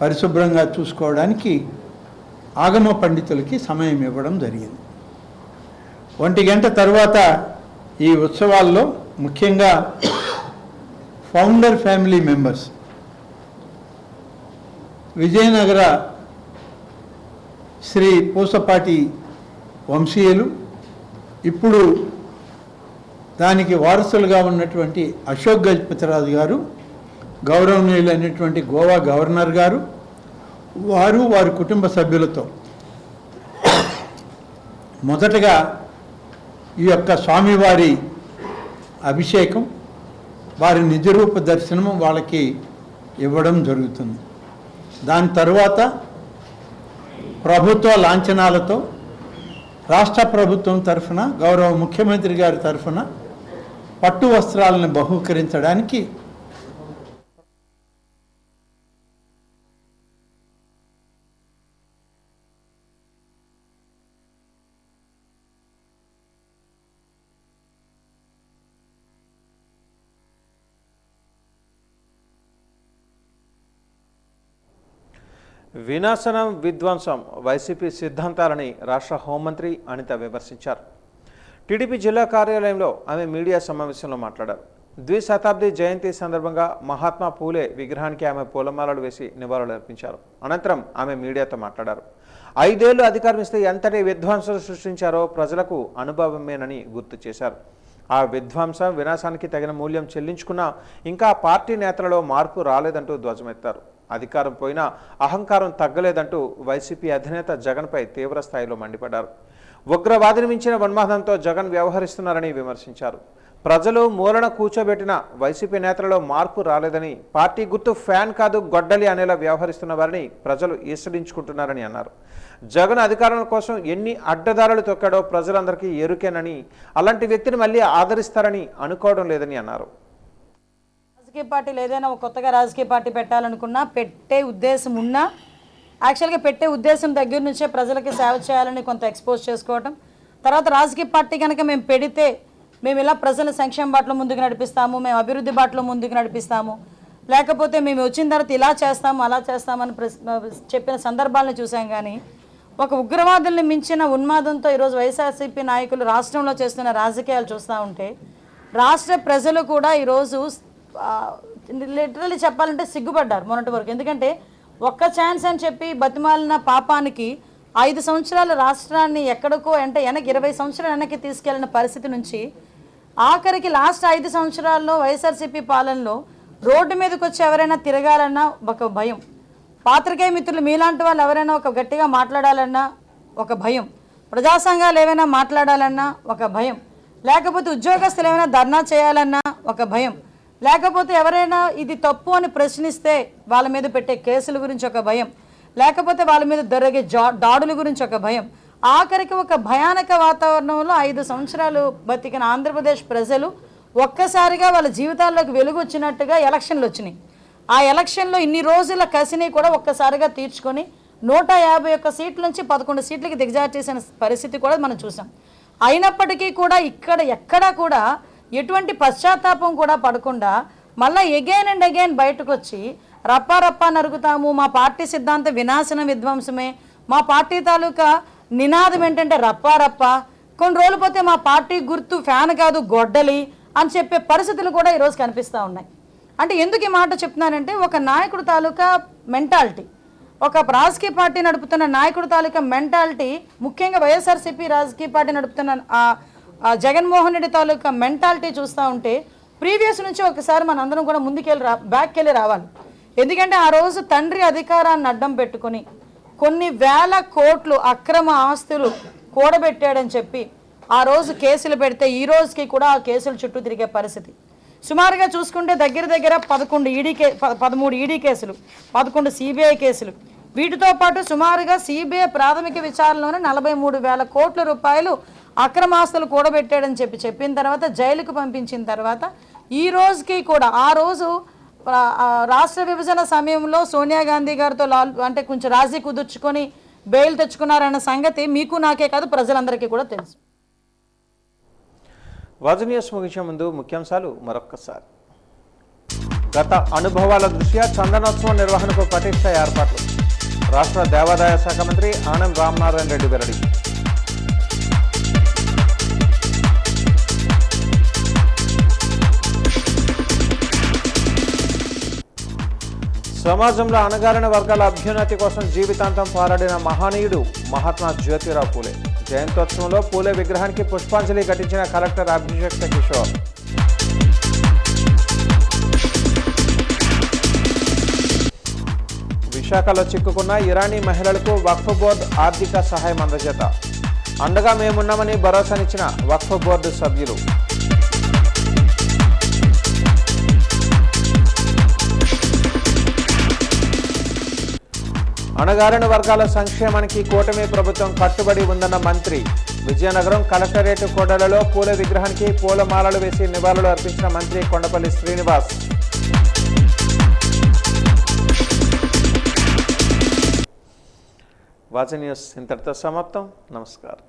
పరిశుభ్రంగా చూసుకోవడానికి ఆగమ పండితులకి సమయం ఇవ్వడం జరిగింది. 1 గంట తర్వాత ఈ ఉత్సవాల్లో ముఖ్యంగా founder family members, Vijayanagara Shri Pusapati వంశీయులు, ఇప్పుడు దానికి వారసులుగా ఉన్నటువంటి అశోక్ గజపతిరాజు గారు, గౌరవనీయులైనటువంటి గోవా గవర్నర్ గారు, వారి కుటుంబ సభ్యులతో మొదటగా ఈ యొక్క స్వామివారి అభిషేకం, వారి నిజరూప దర్శనం వాళ్ళకి ఇవ్వడం జరుగుతుంది. దాని తరువాత ప్రభుత్వ లాంఛనాలతో రాష్ట్ర ప్రభుత్వం తరఫున, గౌరవ ముఖ్యమంత్రి గారి తరఫున పట్టు వస్త్రాలను బహూకరించడానికి వినాశనం, విధ్వంసం వైసీపీ సిద్ధాంతాలని రాష్ట్ర హోంమంత్రి అనిత విమర్శించారు. టీడీపీ జిల్లా కార్యాలయంలో ఆమె మీడియా సమావేశంలో మాట్లాడారు. ద్విశతాబ్ది జయంతి సందర్భంగా మహాత్మా పూలే విగ్రహానికి ఆమె పూలమాలలు వేసి నివాళులర్పించారు. అనంతరం ఆమె మీడియాతో మాట్లాడారు. 5 ఏళ్లు అధికారం ఇస్తే ఎంతటి విధ్వంసాలు సృష్టించారో ప్రజలకు అనుభవమేనని గుర్తు చేశారు. ఆ విధ్వంసం, వినాశానికి తగిన మూల్యం చెల్లించుకున్నా ఇంకా పార్టీ నేతలలో మార్పు రాలేదంటూ ధ్వజమెత్తారు. అధికారం పోయినా అహంకారం తగ్గలేదంటూ వైసీపీ అధినేత జగన్పై తీవ్ర స్థాయిలో మండిపడ్డారు. ఉగ్రవాదిని మించిన ఉన్మాదంతో జగన్ వ్యవహరిస్తున్నారని విమర్శించారు. ప్రజలు మూలన కూర్చోబెట్టిన వైసీపీ నేతలలో మార్పు రాలేదని, పార్టీ గుర్తు ఫ్యాన్ కాదు గొడ్డలి అనేలా వ్యవహరిస్తున్న వారిని ప్రజలు ఈసడించుకుంటున్నారని అన్నారు. జగన్ అధికారం కోసం ఎన్ని అడ్డదారులు తొక్కాడో ప్రజలందరికీ ఎరుకేనని, అలాంటి వ్యక్తిని మళ్ళీ ఆదరిస్తారని అనుకోవడం లేదని అన్నారు. రాజకీయ పార్టీలు ఏదైనా ఒక కొత్తగా రాజకీయ పార్టీ పెట్టాలనుకున్నా, పెట్టే ఉద్దేశం ఉన్నా, యాక్చువల్గా పెట్టే ఉద్దేశం దగ్గర నుంచే ప్రజలకి సేవ చేయాలని కొంత ఎక్స్పోజ్ చేసుకోవటం, తర్వాత రాజకీయ పార్టీ కనుక మేము పెడితే మేము ఇలా ప్రజల సంక్షేమ బాటలో ముందుకు నడిపిస్తాము, మేము అభివృద్ధి బాటలో ముందుకు నడిపిస్తాము, లేకపోతే మేము వచ్చిన తర్వాత ఇలా చేస్తాము అలా చేస్తామని చెప్పిన సందర్భాలను చూసాం. కానీ ఒక ఉగ్రవాదుల్ని మించిన ఉన్మాదంతో ఈరోజు వైఎస్ఆర్సీపీ నాయకులు రాష్ట్రంలో చేస్తున్న రాజకీయాలు చూస్తూ ఉంటే రాష్ట్ర ప్రజలు కూడా ఈరోజు లిటరల్లీ చెప్పాలంటే సిగ్గుపడ్డారు మొన్నటి వరకు. ఎందుకంటే ఒక్క ఛాన్స్ అని చెప్పి బతిమాలిన పాపానికి 5 సంవత్సరాల రాష్ట్రాన్ని ఎక్కడికో అంటే 20 సంవత్సరాలు వెనక్కి తీసుకెళ్లిన పరిస్థితి నుంచి ఆఖరికి లాస్ట్ 5 సంవత్సరాల్లో వైఎస్ఆర్సీపీ పాలనలో రోడ్డు మీదకి వచ్చి ఎవరైనా తిరగాలన్నా ఒక భయం, పాత్రికేయ మిత్రులు మీలాంటి వాళ్ళు ఎవరైనా ఒక గట్టిగా మాట్లాడాలన్నా ఒక భయం, ప్రజా సంఘాలు ఏమైనా మాట్లాడాలన్నా ఒక భయం, లేకపోతే ఉద్యోగస్తులు ఏమైనా ధర్నా చేయాలన్నా ఒక భయం, లేకపోతే ఎవరైనా ఇది తప్పు అని ప్రశ్నిస్తే వాళ్ళ మీద పెట్టే కేసుల గురించి ఒక భయం, లేకపోతే వాళ్ళ మీద జరిగే దాడుల గురించి ఒక భయం, ఆఖరికి ఒక భయానక వాతావరణంలో 5 సంవత్సరాలు బతికిన ఆంధ్రప్రదేశ్ ప్రజలు ఒక్కసారిగా వాళ్ళ జీవితాల్లోకి వెలుగు వచ్చినట్టుగా ఎలక్షన్లు వచ్చినాయి. ఆ ఎలక్షన్లో ఇన్ని రోజుల కసిని కూడా ఒక్కసారిగా తీర్చుకొని 151 సీట్ల నుంచి 11 సీట్లకి దిగజారు చేసిన పరిస్థితి కూడా మనం చూసాం. అయినప్పటికీ కూడా ఎక్కడా కూడా ఎటువంటి పశ్చాత్తాపం కూడా పడకుండా మళ్ళీ ఎగైన్ అండ్ అగైన్ బయటకు వచ్చి రప్పా నరుగుతాము, మా పార్టీ సిద్ధాంతం వినాశనం విధ్వంసమే, మా పార్టీ తాలూకా నినాదం ఏంటంటే రప్పా, కొన్ని రోజులు పోతే మా పార్టీ గుర్తు ఫ్యాన్ కాదు గొడ్డలి అని చెప్పే పరిస్థితులు కూడా ఈరోజు కనిపిస్తూ ఉన్నాయి. అంటే ఎందుకు ఈ మాట చెప్తున్నానంటే ఒక నాయకుడు తాలూకా మెంటాలిటీ, ఒక రాజకీయ పార్టీ నడుపుతున్న నాయకుడు తాలూకా మెంటాలిటీ, ముఖ్యంగా వైఎస్ఆర్సీపీ రాజకీయ పార్టీ నడుపుతున్న జగన్మోహన్ రెడ్డి తాలూకా మెంటాలిటీ చూస్తూ ఉంటే ప్రీవియస్ నుంచి ఒకసారి మనందరం కూడా బ్యాక్కి వెళ్ళి రావాలి. ఎందుకంటే ఆ రోజు తండ్రి అధికారాన్ని అడ్డం పెట్టుకొని కొన్ని వేల కోట్లు అక్రమ ఆస్తులు కూడబెట్టాడని చెప్పి ఆ రోజు కేసులు పెడితే ఈ రోజుకి కూడా ఆ కేసుల చుట్టూ తిరిగే పరిస్థితి. సుమారుగా చూసుకుంటే దగ్గర 13 ఈడీ కేసులు, 11 సిబిఐ కేసులు, వీటితో పాటు సుమారుగా సిబిఐ ప్రాథమిక విచారణలోనే 43,000 కోట్ల రూపాయలు అక్రమాస్తులు కూడబెట్టాడని చెప్పిన తర్వాత జైలుకు పంపించిన తర్వాత ఈ రోజుకి కూడా ఆ రోజు రాష్ట్ర విభజన సమయంలో సోనియా గాంధీ గారితో అంటే కొంచెం రాజీ కుదుర్చుకొని బెయిల్ తెచ్చుకున్నారన్న సంగతి మీకు నాకే కాదు ప్రజలందరికీ కూడా తెలుసు. వాజనీయస్ ముగించే ముందు ముఖ్యాంశాలు మరొక్కసారి. గత అనుభవాల దృష్ట్యా చందనోత్సవం నిర్వహణకు పటిష్ట ఏర్పాట్లు. రాష్ట్ర దేవాదాయ శాఖ మంత్రి ఆనం రామనారాయణ రెడ్డి వెల్లడి. సమాజంలో అణగారిన వర్గాల అభ్యున్నతి కోసం జీవితాంతం పోరాడిన మహనీయుడు మహాత్మా జ్యోతిరావు పూలే. జయంతోత్సవంలో పూలే విగ్రహానికి పుష్పాంజలి ఘటించిన కలెక్టర్ అభిషేక్ కిషోర్. విశాఖలో చిక్కుకున్న ఇరానీ మహిళలకు వక్ఫ్ బోర్డు ఆర్థిక సహాయం అందజేత. అండగా మేమున్నామని భరోసానిచ్చిన వక్ఫ్ బోర్డు సభ్యులు. అణగారిన వర్గాల సంక్షేమానికి కూటమి ప్రభుత్వం కట్టుబడి ఉందన్న మంత్రి. విజయనగరం కలెక్టరేట్ కోడలలో పూల విగ్రహానికి పూలమాలలు వేసి నివాళులు అర్పించిన మంత్రి కొండపల్లి శ్రీనివాస్. వాచ్ న్యూస్ ఇంతటితో సమాప్తం. నమస్కారం.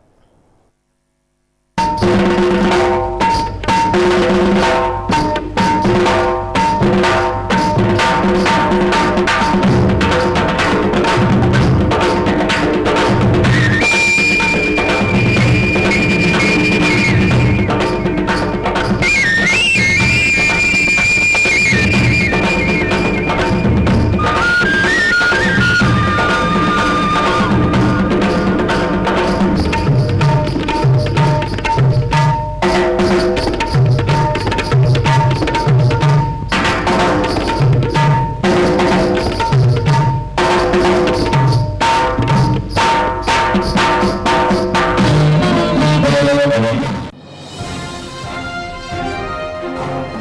Thank you.